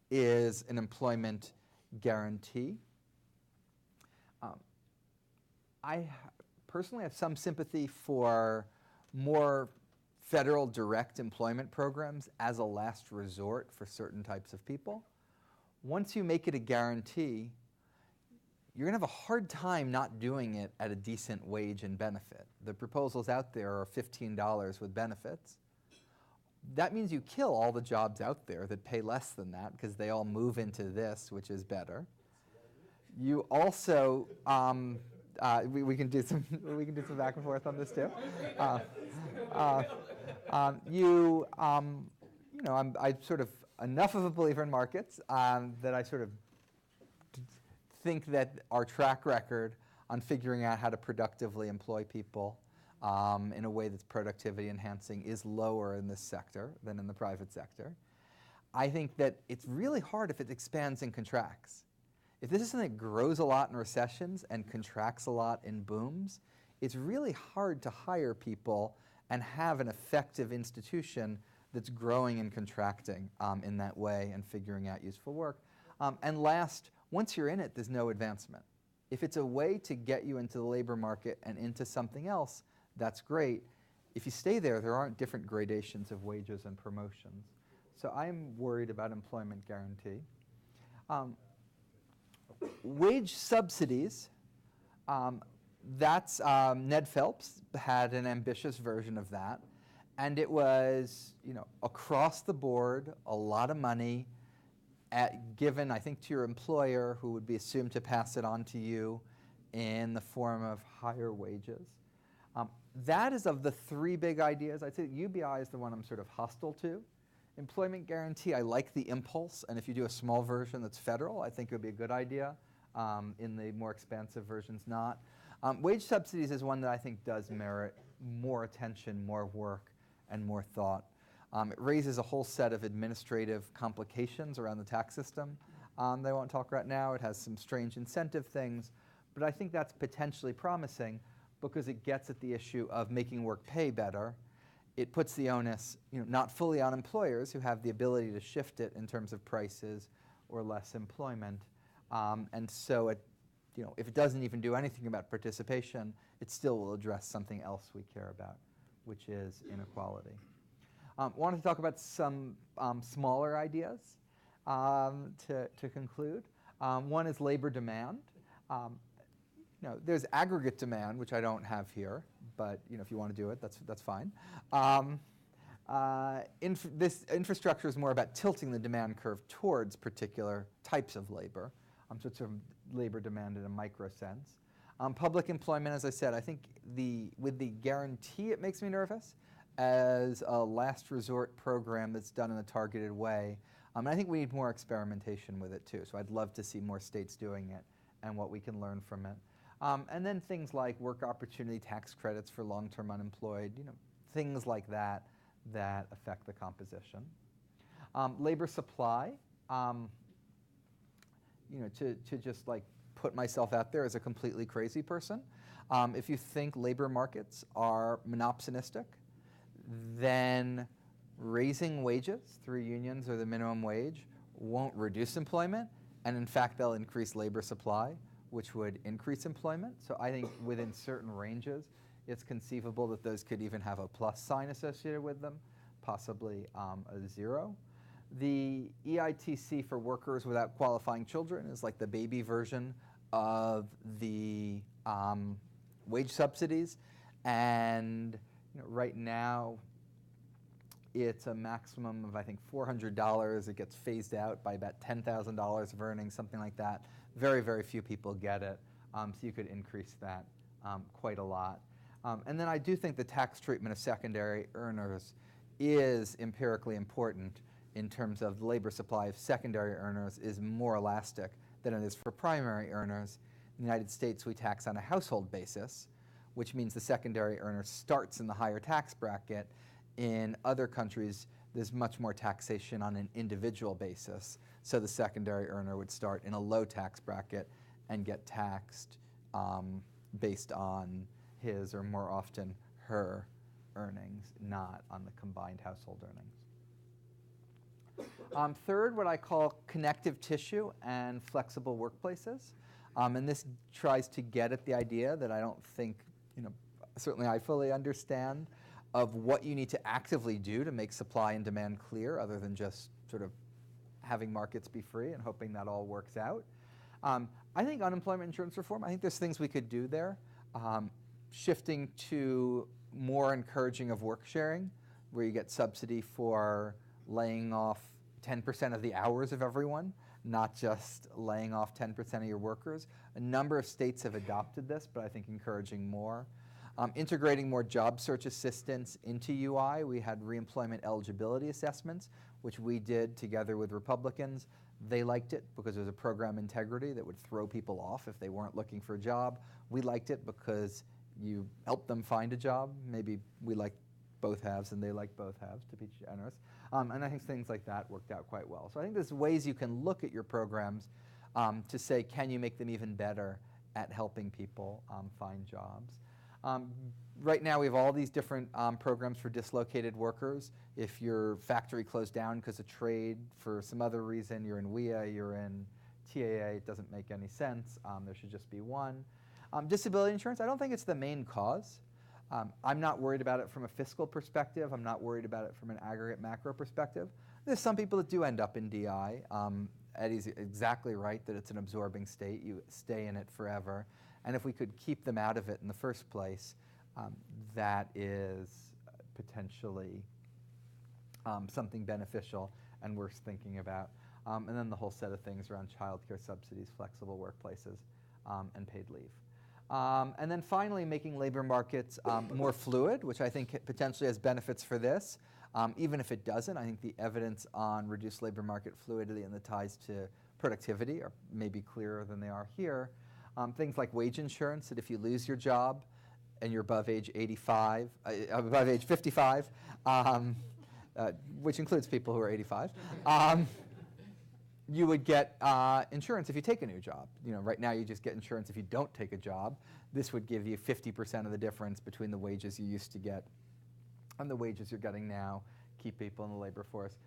is an employment guarantee. I personally have some sympathy for more federal direct employment programs as a last resort for certain types of people. Once you make it a guarantee, you're going to have a hard time not doing it at a decent wage and benefit. The proposals out there are $15 with benefits. That means you kill all the jobs out there that pay less than that because they all move into this, which is better. You also we can do some back and forth on this too. I'm sort of enough of a believer in markets that I sort of think that our track record on figuring out how to productively employ people in a way that's productivity enhancing is lower in this sector than in the private sector. I think that it's really hard if it expands and contracts. If this is something that grows a lot in recessions and contracts a lot in booms, it's really hard to hire people and have an effective institution that's growing and contracting in that way and figuring out useful work. And last, once you're in it, there's no advancement. If it's a way to get you into the labor market and into something else, that's great. If you stay there, there aren't different gradations of wages and promotions. So I'm worried about employment guarantee. Wage subsidies, that's Ned Phelps had an ambitious version of that, and it was across the board a lot of money given, I think, to your employer, who would be assumed to pass it on to you in the form of higher wages. That is of the three big ideas. I'd say UBI is the one I'm sort of hostile to. Employment guarantee, I like the impulse, and if you do a small version that's federal, I think it would be a good idea. In the more expansive versions, not. Wage subsidies is one that I think does merit more attention, more work, and more thought. It raises a whole set of administrative complications around the tax system that I won't talk about now. It has some strange incentive things, but I think that's potentially promising because it gets at the issue of making work pay better. It puts the onus, not fully on employers who have the ability to shift it in terms of prices or less employment. And so if it doesn't even do anything about participation, it still will address something else we care about, which is inequality. Wanted to talk about some smaller ideas to conclude. One is labor demand. There's aggregate demand, which I don't have here, but if you want to do it, that's fine. This infrastructure is more about tilting the demand curve towards particular types of labor. So it's sort of labor demand in a micro sense. Public employment, as I said, I think with the guarantee, it makes me nervous as a last resort program that's done in a targeted way. And I think we need more experimentation with it too. So I'd love to see more states doing it and what we can learn from it. And then things like work opportunity tax credits for long-term unemployed, things like that affect the composition. Labor supply. To just put myself out there as a completely crazy person. If you think labor markets are monopsonistic, then raising wages through unions or the minimum wage won't reduce employment, and in fact, they'll increase labor supply, which would increase employment. So I think within certain ranges, it's conceivable that those could even have a plus sign associated with them, possibly a 0. The EITC for workers without qualifying children is like the baby version of the wage subsidies. And right now, it's a maximum of, I think, $400. It gets phased out by about $10,000 of earnings, something like that. Very, very few people get it. So you could increase that quite a lot. And then I do think the tax treatment of secondary earners is empirically important in terms of the labor supply of secondary earners is more elastic than it is for primary earners. In the United States, we tax on a household basis, which means the secondary earner starts in the higher tax bracket. In other countries, there's much more taxation on an individual basis. So the secondary earner would start in a low tax bracket and get taxed based on his, or more often her, earnings, not on the combined household earnings. Third, what I call connective tissue and flexible workplaces. And this tries to get at the idea that I don't think, certainly I fully understand, of what you need to actively do to make supply and demand clear, other than just sort of having markets be free and hoping that all works out. I think unemployment insurance reform, I think there's things we could do there. Shifting to more encouraging of work sharing, where you get subsidy for laying off 10% of the hours of everyone, not just laying off 10% of your workers. A number of states have adopted this, but I think encouraging more. Integrating more job search assistance into UI. We had reemployment eligibility assessments, which we did together with Republicans. They liked it because it was a program integrity that would throw people off if they weren't looking for a job. We liked it because you helped them find a job. Maybe we like both halves and they like both halves, to be generous. And I think things like that worked out quite well. So I think there's ways you can look at your programs to say, can you make them even better at helping people find jobs? Right now, we have all these different programs for dislocated workers. If your factory closed down because of trade, for some other reason, you're in WIA, you're in TAA, it doesn't make any sense. There should just be one. Disability insurance, I don't think it's the main cause. I'm not worried about it from a fiscal perspective. I'm not worried about it from an aggregate macro perspective. There's some people that do end up in DI. Eddie's exactly right that it's an absorbing state. You stay in it forever. And if we could keep them out of it in the first place, that is potentially something beneficial and worth thinking about. And then the whole set of things around childcare subsidies, flexible workplaces, and paid leave. And then finally, making labor markets more fluid, which I think potentially has benefits for this. Even if it doesn't, I think the evidence on reduced labor market fluidity and the ties to productivity are maybe clearer than they are here. Things like wage insurance, that if you lose your job and you're above age 55, which includes people who are 85, you would get insurance if you take a new job. Right now you just get insurance if you don't take a job. This would give you 50% of the difference between the wages you used to get and the wages you're getting now, keep people in the labor force,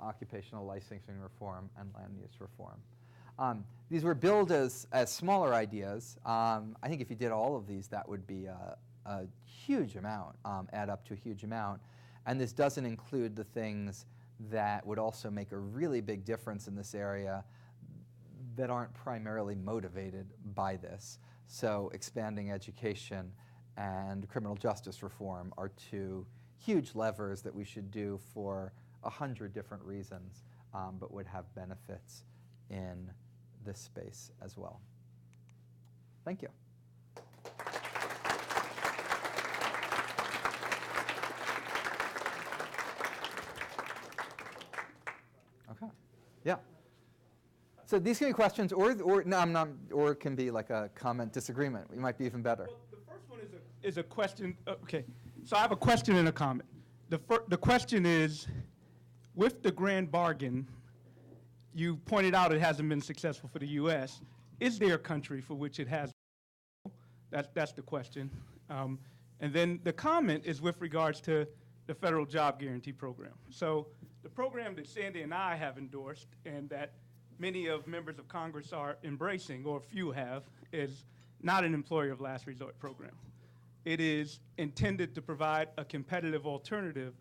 occupational licensing reform, and land use reform. These were billed as smaller ideas. I think if you did all of these, that would be a huge amount, add up to a huge amount. And this doesn't include the things that would also make a really big difference in this area that aren't primarily motivated by this. So expanding education and criminal justice reform are two huge levers that we should do for 100 different reasons, but would have benefits in this space as well. Thank you. Okay. Yeah. So these can be questions, or it can be like a comment disagreement. It might be even better. Well, the first one is a question. Okay. So I have a question and a comment. The question is, with the grand bargain, you pointed out it hasn't been successful for the U.S. Is there a country for which it has? That's the question. And then the comment is with regards to the federal job guarantee program. So The program that Sandy and I have endorsed and that many of members of Congress are embracing, or few have, is not an employer of last resort program. It is intended to provide a competitive alternative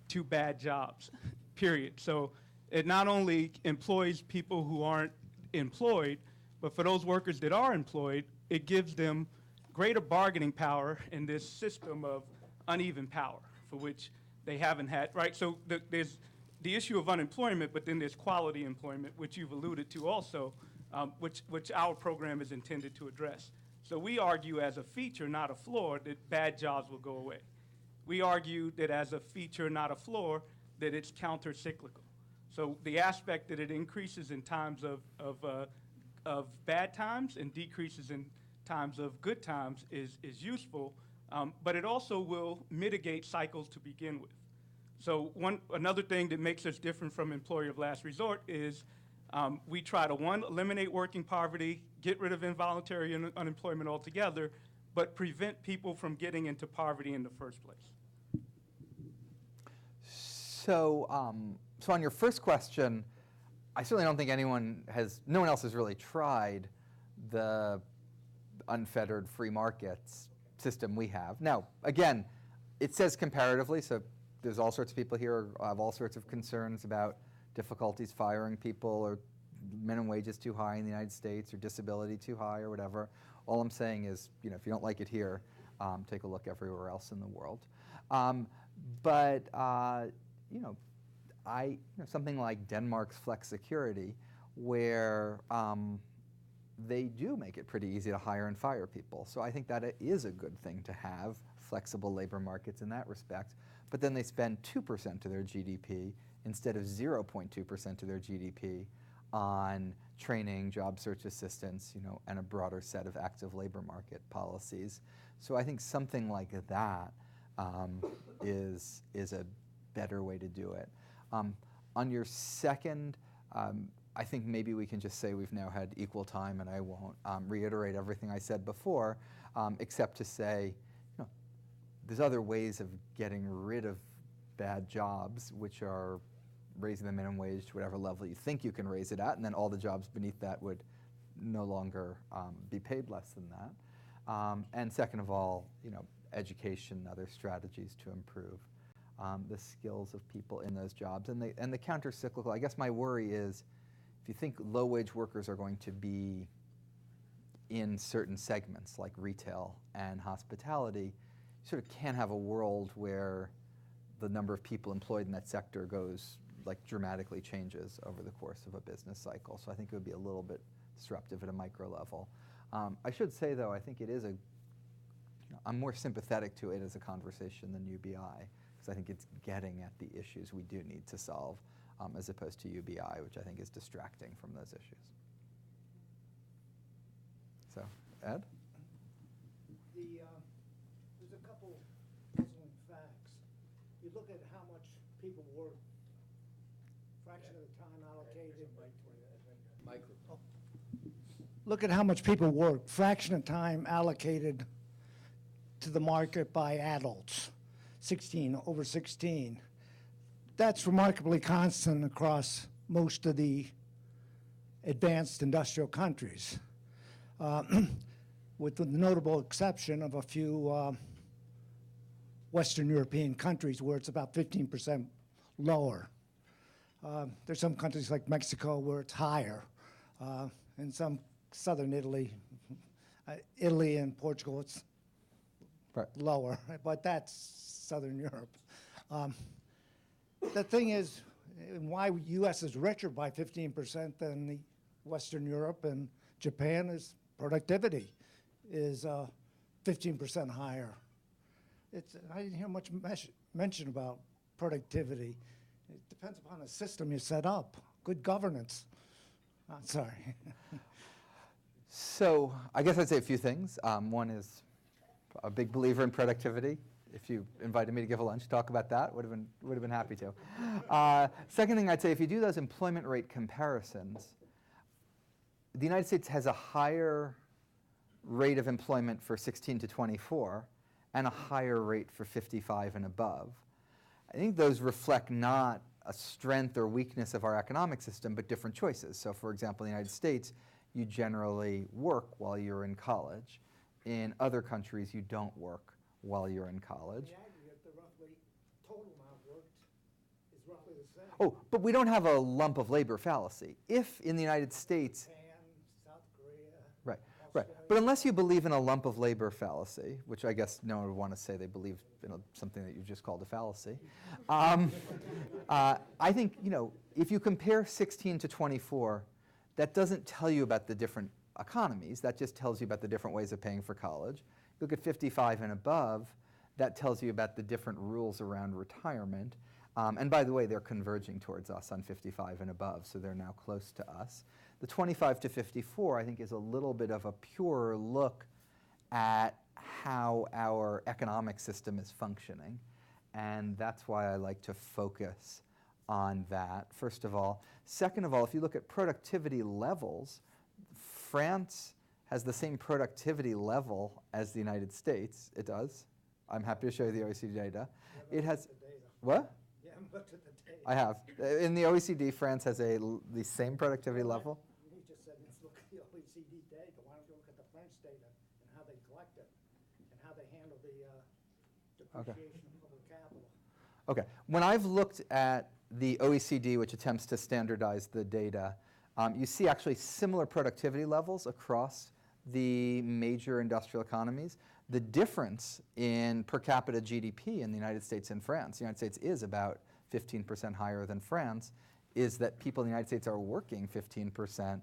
to bad jobs, period. So it not only employs people who aren't employed, but for those workers that are employed, it gives them greater bargaining power in this system of uneven power for which they haven't had, right? So there's the issue of unemployment, but then there's quality employment, which you've alluded to also, which our program is intended to address. So we argue as a feature, not a floor, that bad jobs will go away. We argue that as a feature, not a floor, that it's counter-cyclical. So the aspect that it increases in times of bad times and decreases in times of good times is useful, but it also will mitigate cycles to begin with. So another thing that makes us different from employer of last resort is we try to, one, eliminate working poverty, get rid of involuntary unemployment altogether, but prevent people from getting into poverty in the first place. So, so on your first question, I certainly don't think no one else has really tried the unfettered free markets system we have. Now, again, it says comparatively, so there's all sorts of people here who have all sorts of concerns about difficulties firing people, or minimum wage is too high in the United States, or disability too high, or whatever. All I'm saying is, if you don't like it here, take a look everywhere else in the world. Something like Denmark's flexicurity, where they do make it pretty easy to hire and fire people. So I think that it is a good thing to have flexible labor markets in that respect. But then they spend 2% of their GDP instead of 0.2% of their GDP on training, job search assistance, and a broader set of active labor market policies. So I think something like that is a better way to do it. On your second, I think maybe we can just say we've now had equal time, and I won't reiterate everything I said before, except to say, there's other ways of getting rid of bad jobs, which are raising the minimum wage to whatever level you think you can raise it at, and then all the jobs beneath that would no longer be paid less than that. And second of all, education, other strategies to improve the skills of people in those jobs. And the counter-cyclical, I guess my worry is, if you think low-wage workers are going to be in certain segments like retail and hospitality, you sort of can't have a world where the number of people employed in that sector dramatically changes over the course of a business cycle. So I think it would be a little bit disruptive at a micro level. I should say, though, I think it is I'm more sympathetic to it as a conversation than UBI, because I think it's getting at the issues we do need to solve, as opposed to UBI, which I think is distracting from those issues. So, Ed? There's a couple puzzling facts. You look at how much people work, fraction of the time allocated. Look at how much people work, fraction of time allocated to the market by adults, over 16. That's remarkably constant across most of the advanced industrial countries, with the notable exception of a few Western European countries where it's about 15% lower. There's some countries like Mexico where it's higher, and some southern Italy and Portugal, it's lower, but that's Southern Europe. The thing is, why U.S. is richer by 15% than the Western Europe and Japan is productivity is 15% higher. I didn't hear much mention about productivity. It depends upon the system you set up. Good governance. Sorry. So I guess I'd say a few things. One is a big believer in productivity. If you invited me to give a lunch talk about that, would have been happy to. Second thing I'd say, if you do those employment rate comparisons, the United States has a higher rate of employment for 16 to 24 and a higher rate for 55 and above. I think those reflect not a strength or weakness of our economic system, but different choices. So for example, in the United States, you generally work while you're in college. In other countries, you don't work while you're in college. In the aggregate, the roughly total amount worked is roughly the same. Oh, but we don't have a lump of labor fallacy. If in the United States, Japan, South Korea. right. But unless you believe in a lump of labor fallacy, which I guess no one would want to say they believe in something that you just called a fallacy, I think, if you compare 16 to 24, that doesn't tell you about the different economies. That just tells you about the different ways of paying for college. You look at 55 and above, that tells you about the different rules around retirement. And by the way, they're converging towards us on 55 and above, so they're now close to us. The 25 to 54, I think, is a little bit of a purer look at how our economic system is functioning. And that's why I like to focus on that, first of all. Second of all, if you look at productivity levels, France has the same productivity level as the United States. It does. I'm happy to show you the OECD data. It has, what? Yeah, I looked at the data. I have. In the OECD, France has the same productivity level. You just said, let's look at the OECD data. Why don't you look at the French data and how they collect it and how they handle the depreciation of public capital? Okay. When I've looked at the OECD, which attempts to standardize the data, you see actually similar productivity levels across the major industrial economies. The difference in per capita GDP in the United States and France, the United States is about 15% higher than France, is that people in the United States are working 15%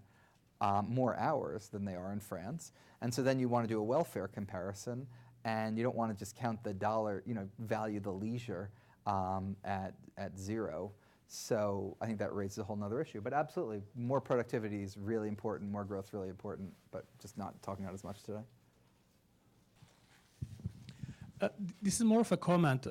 more hours than they are in France. And so then you want to do a welfare comparison, and you don't want to just count the dollar, value the leisure at zero. So I think that raises a whole nother issue. But absolutely, more productivity is really important, more growth really important, but just not talking about as much today. This is more of a comment.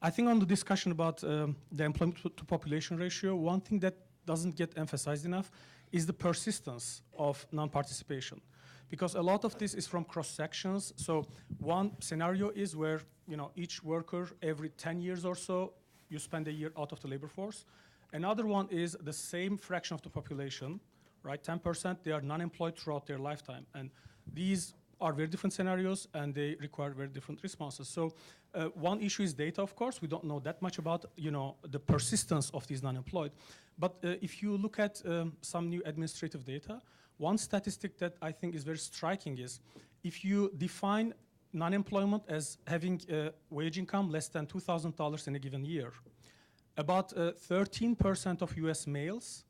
I think on the discussion about the employment to population ratio, one thing that doesn't get emphasized enough is the persistence of non-participation. Because a lot of this is from cross-sections. So one scenario is where each worker every 10 years or so, you spend a year out of the labor force. Another one is the same fraction of the population, right? 10%, they are non-employed throughout their lifetime. And these are very different scenarios, and they require very different responses. So one issue is data, of course. We don't know that much about the persistence of these non-employed. But if you look at some new administrative data, one statistic that I think is very striking is if you define non-employment as having a wage income less than $2,000 in a given year, about 13% of US males,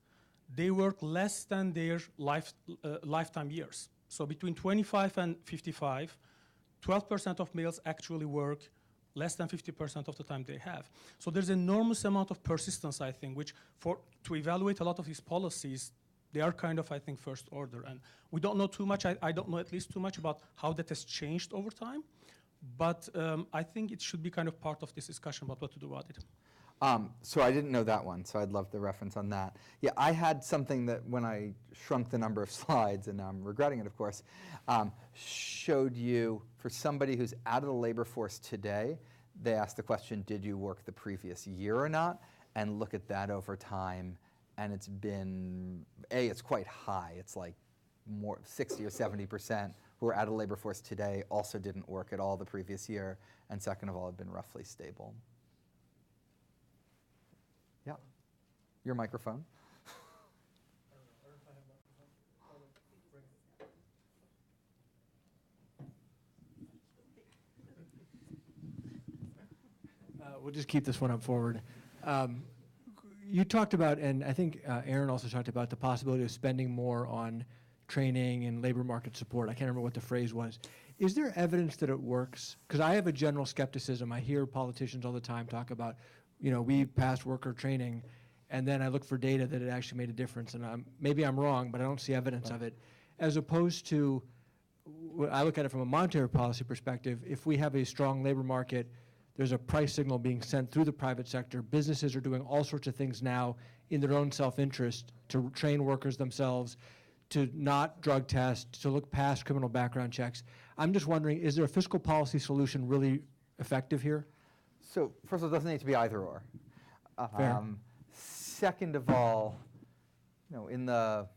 they work less than their lifetime years. So between 25 and 55, 12% of males actually work less than 50% of the time they have. So there's an enormous amount of persistence, I think, which to evaluate a lot of these policies, they are kind of, I think, first order. And we don't know too much. I don't know at least too much about how that has changed over time. But I think it should be kind of part of this discussion about what to do about it. So I didn't know that one, so I'd love the reference on that. Yeah, I had something that when I shrunk the number of slides, and I'm regretting it, of course, showed you for somebody who's out of the labor force today, they asked the question, did you work the previous year or not? And look at that over time, and it's been, it's quite high. It's like more 60 or 70% who are out of the labor force today also didn't work at all the previous year, and second of all, have been roughly stable. Yeah, your microphone. We'll just keep this one up forward. You talked about, and I think Aaron also talked about the possibility of spending more on training and labor market support. I can't remember what the phrase was. Is there evidence that it works? Because I have a general skepticism. I hear politicians all the time talk about, we passed worker training, and then I look for data that it actually made a difference. And maybe I'm wrong, but I don't see evidence of it. As opposed to, I look at it from a monetary policy perspective, if we have a strong labor market, there's a price signal being sent through the private sector. Businesses are doing all sorts of things now in their own self-interest to train workers themselves, to not drug test, to look past criminal background checks. I'm just wondering, is there a fiscal policy solution really effective here? So first of all, it doesn't need to be either or. Fair. second of all, in the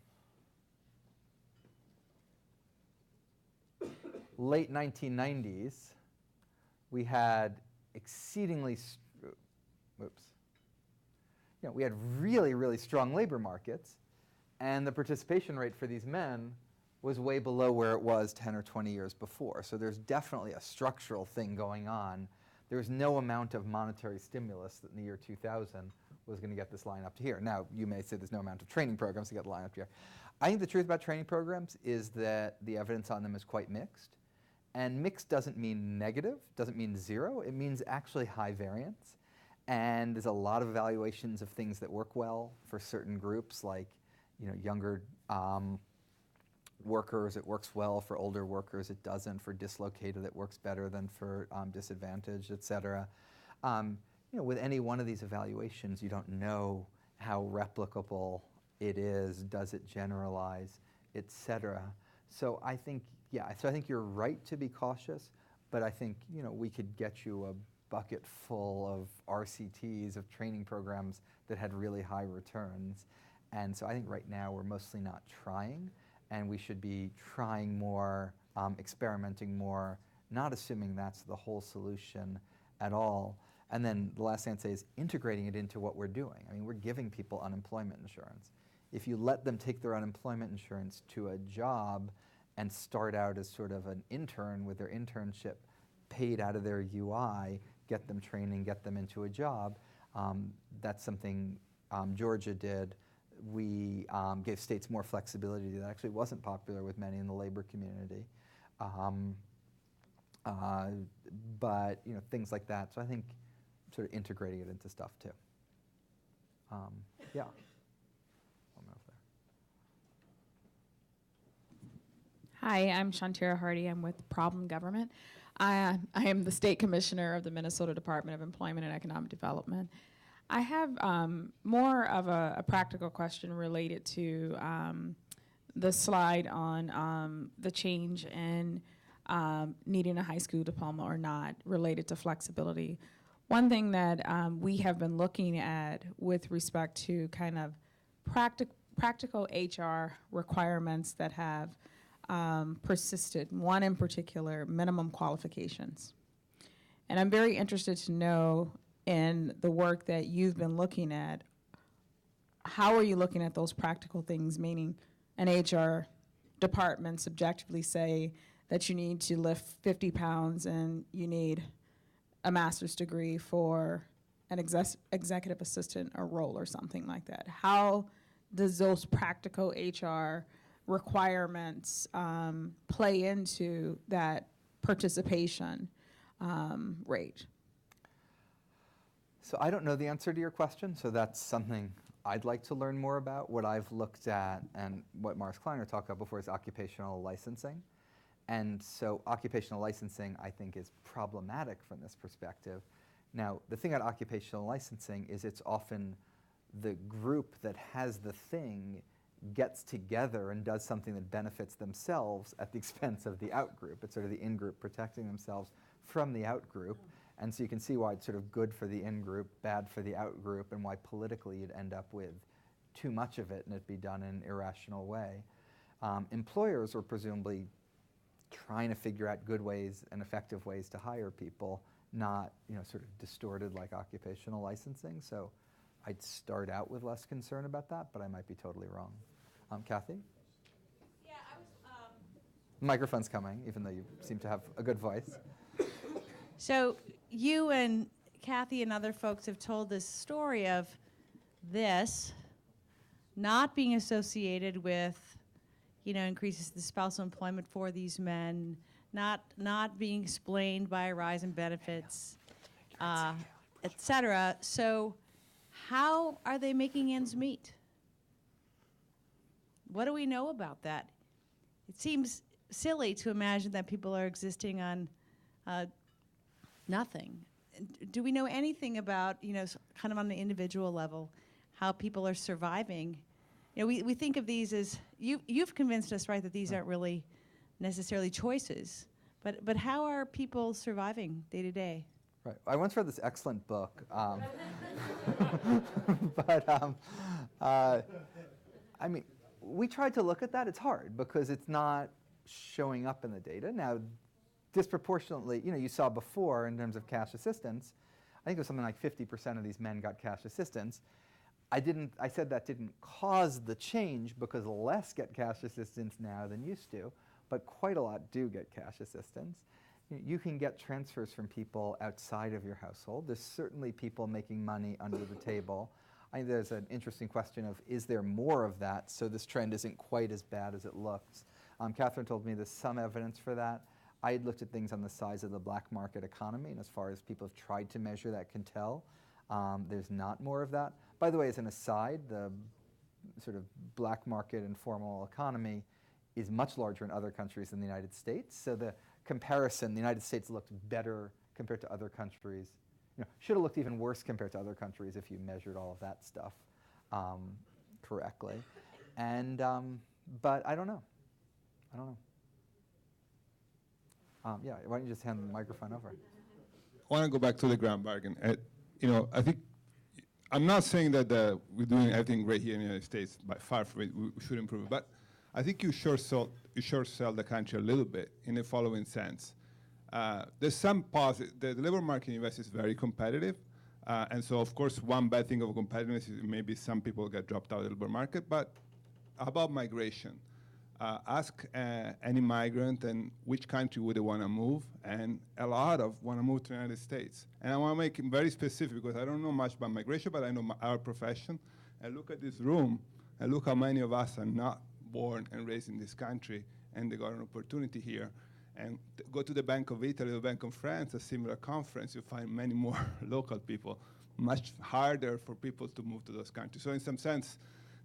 late 1990s, we had exceedingly, we had really, really strong labor markets, and the participation rate for these men was way below where it was 10 or 20 years before. So there's definitely a structural thing going on. There's no amount of monetary stimulus that in the year 2000 was going to get this line up to here. Now, you may say there's no amount of training programs to get the line up to here. I think the truth about training programs is that the evidence on them is quite mixed. And mixed doesn't mean negative, doesn't mean zero. It means actually high variance. And there's a lot of evaluations of things that work well for certain groups, like younger workers, it works well. For older workers, it doesn't. For dislocated, it works better than for disadvantaged, et cetera. With any one of these evaluations, you don't know how replicable it is, does it generalize, et cetera. So I think, I think you're right to be cautious, but I think, we could get you a bucket full of RCTs, of training programs that had really high returns. And so I think right now we're mostly not trying, and we should be trying more, experimenting more, not assuming that's the whole solution at all. And then the last thing I'd say is integrating it into what we're doing. I mean, we're giving people unemployment insurance. If you let them take their unemployment insurance to a job and start out as sort of an intern with their internship paid out of their UI, get them training, get them into a job, that's something Georgia did. We gave states more flexibility that actually wasn't popular with many in the labor community. But things like that. So I think sort of integrating it into stuff too. Yeah. Hi, I'm Shantira Hardy. I'm with Problem Government. I am the State Commissioner of the Minnesota Department of Employment and Economic Development. I have more of a practical question related to the slide on the change in needing a high school diploma or not related to flexibility. One thing that we have been looking at with respect to kind of practical HR requirements that have persisted, one in particular, minimum qualifications. And I'm very interested to know, in the work that you've been looking at, how are you looking at those practical things, meaning an HR department subjectively say that you need to lift 50 pounds and you need a master's degree for an executive assistant or role or something like that. How does those practical HR requirements play into that participation rate? So I don't know the answer to your question, so that's something I'd like to learn more about. What I've looked at and what Mars Kleiner talked about before is occupational licensing. And so occupational licensing, I think, is problematic from this perspective. Now, the thing about occupational licensing is it's often the group that has the thing gets together and does something that benefits themselves at the expense of the out-group. It's sort of the in-group protecting themselves from the out-group. And so you can see why it's sort of good for the in-group, bad for the out-group, and why politically you'd end up with too much of it and it be done in an irrational way. Employers are presumably trying to figure out good ways and effective ways to hire people, not sort of distorted like occupational licensing. So I'd start out with less concern about that, but I might be totally wrong. Kathy? Yeah, I was... Microphone's coming, even though you seem to have a good voice. So you and Kathy and other folks have told this story of this not being associated with, increases the spousal employment for these men, not being explained by a rise in benefits, et cetera. So how are they making ends meet? What do we know about that? It seems silly to imagine that people are existing on nothing. Do we know anything about, kind of on the individual level, how people are surviving? We think of these as, you've convinced us, right, that these aren't really necessarily choices, but how are people surviving day to day? Right. I once read this excellent book, but I mean, we tried to look at that. It's hard because it's not showing up in the data. Now, disproportionately, you saw before in terms of cash assistance, I think it was something like 50% of these men got cash assistance. I said that didn't cause the change because less get cash assistance now than used to, but quite a lot do get cash assistance. You can get transfers from people outside of your household. There's certainly people making money under the table. I think there's an interesting question of, is there more of that so this trend isn't quite as bad as it looks? Catherine told me there's some evidence for that. I had looked at things on the size of the black market economy, and as far as people have tried to measure that can tell, there's not more of that. By the way, as an aside, the sort of black market informal economy is much larger in other countries than the United States. So the comparison, the United States looked better compared to other countries. Should have looked even worse compared to other countries if you measured all of that stuff correctly. And but I don't know. Yeah, why don't you just hand the microphone over? I want to go back to the grand bargain. I think I'm not saying that we're doing everything great here in the United States. By far from it, we should improve it. But I think you short sell the country a little bit in the following sense. There's some positive. The labor market in the US is very competitive. And so, of course, one bad thing of competitiveness is maybe some people get dropped out of the labor market. But about migration, ask any migrant and which country would they want to move, and a lot of want to move to the United States. And I want to make it very specific because I don't know much about migration, but I know our profession. And look at this room, and look how many of us are not born and raised in this country, and they got an opportunity here. And go to the Bank of Italy, the Bank of France, a similar conference, you find many more local people. Much harder for people to move to those countries. So in some sense,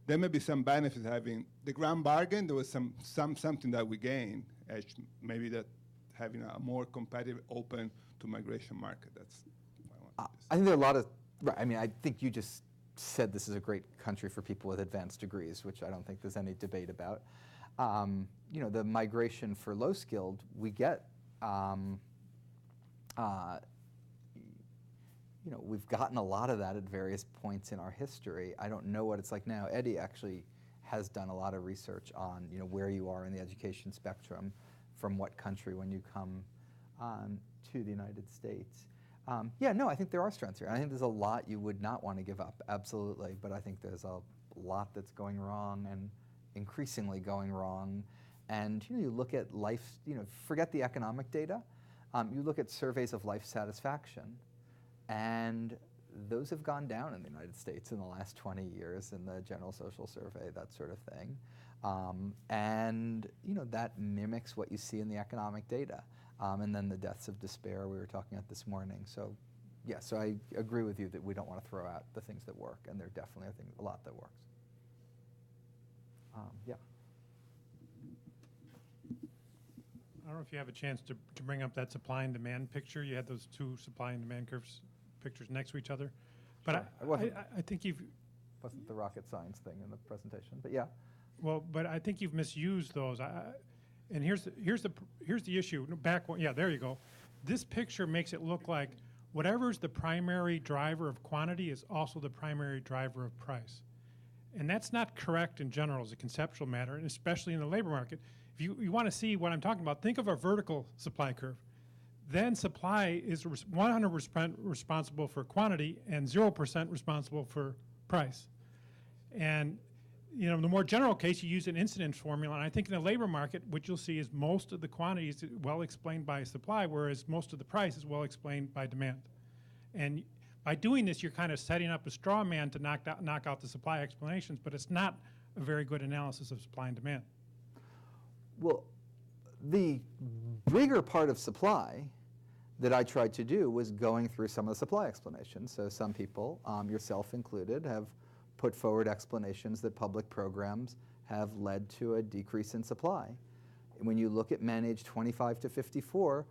there may be some benefits having the grand bargain. There was something that we gained, maybe that having a more competitive, open to migration market. That's what I want to say. I think there are a lot of, right, I mean, I think you just said this is a great country for people with advanced degrees, which I don't think there's any debate about. The migration for low-skilled, we get, we've gotten a lot of that at various points in our history. I don't know what it's like now. Eddie actually has done a lot of research on, where you are in the education spectrum, from what country when you come to the United States. I think there are strengths here. I think there's a lot you would not want to give up, absolutely. But I think there's a lot that's going wrong and increasingly going wrong. And you look at life, forget the economic data. You look at surveys of life satisfaction, and those have gone down in the United States in the last 20 years in the General Social Survey, that sort of thing. And that mimics what you see in the economic data. And then the deaths of despair we were talking about this morning. So I agree with you that we don't want to throw out the things that work, and there definitely are a lot that works. I don't know if you have a chance to bring up that supply and demand picture. You had those two supply and demand curves pictures next to each other. But sure. I think you've... Wasn't the rocket science thing in the presentation, but yeah. Well, but I think you've misused those. And here's the issue. There you go. This picture makes it look like whatever's the primary driver of quantity is also the primary driver of price. And that's not correct in general as a conceptual matter, and especially in the labor market. If you want to see what I'm talking about, think of a vertical supply curve. Then supply is 100% responsible for quantity and 0% responsible for price. And in the more general case, you use an incidence formula. And I think in the labor market, what you'll see is most of the quantity is well explained by supply, whereas most of the price is well explained by demand. And by doing this, you're kind of setting up a straw man to knock out the supply explanations, but it's not a very good analysis of supply and demand. Well, the bigger part of supply that I tried to do was going through some of the supply explanations. So some people, yourself included, have put forward explanations that public programs have led to a decrease in supply. And when you look at men aged 25 to 54,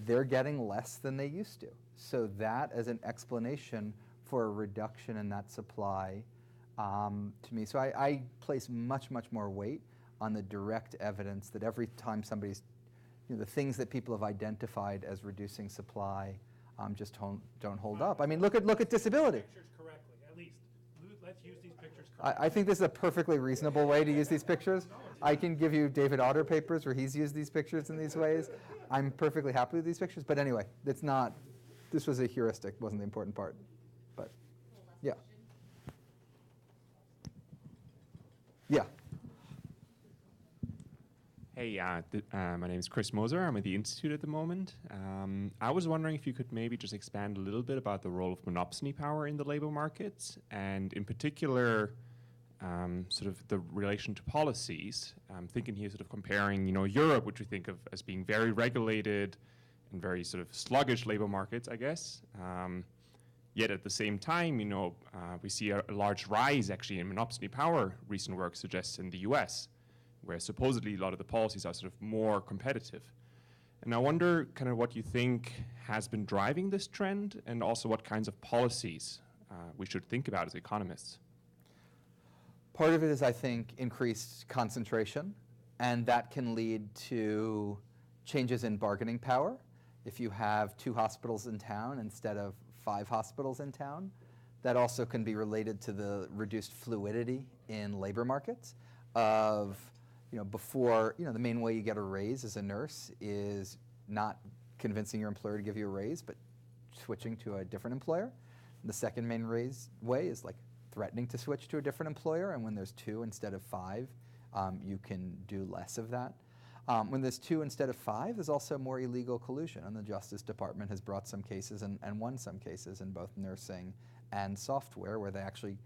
they're getting less than they used to. So that as an explanation for a reduction in that supply to me. So I place much, much more weight on the direct evidence that every time somebody's, the things that people have identified as reducing supply just don't hold up. I mean, look at disability. Pictures correctly, at least. Let's use these pictures correctly. I think this is a perfectly reasonable way to use these pictures. I can give you David Otter papers where he's used these pictures in these ways. I'm perfectly happy with these pictures, but anyway, it's not, this was a heuristic, wasn't the important part. But, yeah. Yeah. Hey, my name is Chris Moser. I'm at the Institute at the moment. I was wondering if you could maybe just expand a little bit about the role of monopsony power in the labor markets, and in particular, sort of the relation to policies. I'm thinking here sort of comparing, Europe, which we think of as being very regulated and very sort of sluggish labor markets, I guess. Yet at the same time, we see a large rise actually in monopsony power, recent work suggests, in the US, where supposedly a lot of the policies are sort of more competitive. And I wonder kind of what you think has been driving this trend, and also what kinds of policies we should think about as economists. Part of it is, I think, increased concentration, and that can lead to changes in bargaining power. If you have 2 hospitals in town instead of 5 hospitals in town, that also can be related to the reduced fluidity in labor markets of, before, the main way you get a raise as a nurse is not convincing your employer to give you a raise, but switching to a different employer. And the second main way is like threatening to switch to a different employer, and when there's 2 instead of 5, you can do less of that. When there's 2 instead of 5, there's also more illegal collusion, and the Justice Department has brought some cases and won some cases in both nursing and software where they actually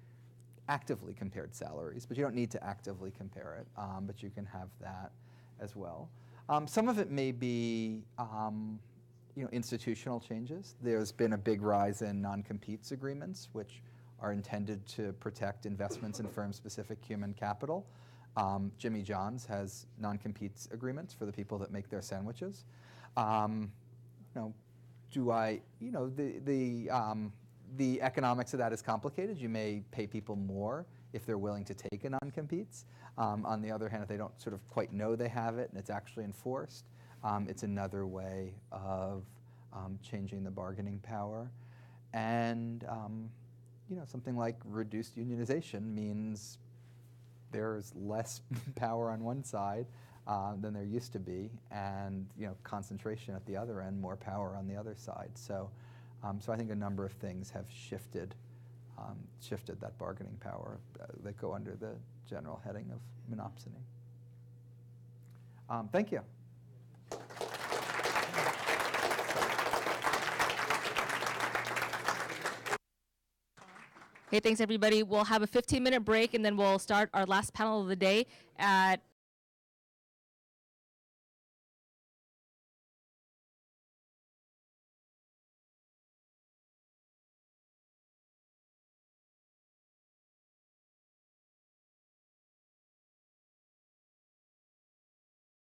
actively compared salaries, but you don't need to actively compare it, but you can have that as well. Some of it may be institutional changes. There's been a big rise in non-competes agreements, which are intended to protect investments in firm-specific human capital. Jimmy John's has non-competes agreements for the people that make their sandwiches. The economics of that is complicated. You may pay people more if they're willing to take a non-competes. On the other hand, if they don't sort of quite know they have it and it's actually enforced, it's another way of changing the bargaining power. And something like reduced unionization means there's less power on one side than there used to be, and concentration at the other end, more power on the other side. So I think a number of things have shifted that bargaining power that go under the general heading of monopsony. Thank you. Okay, thanks everybody. We'll have a 15-minute break, and then we'll start our last panel of the day at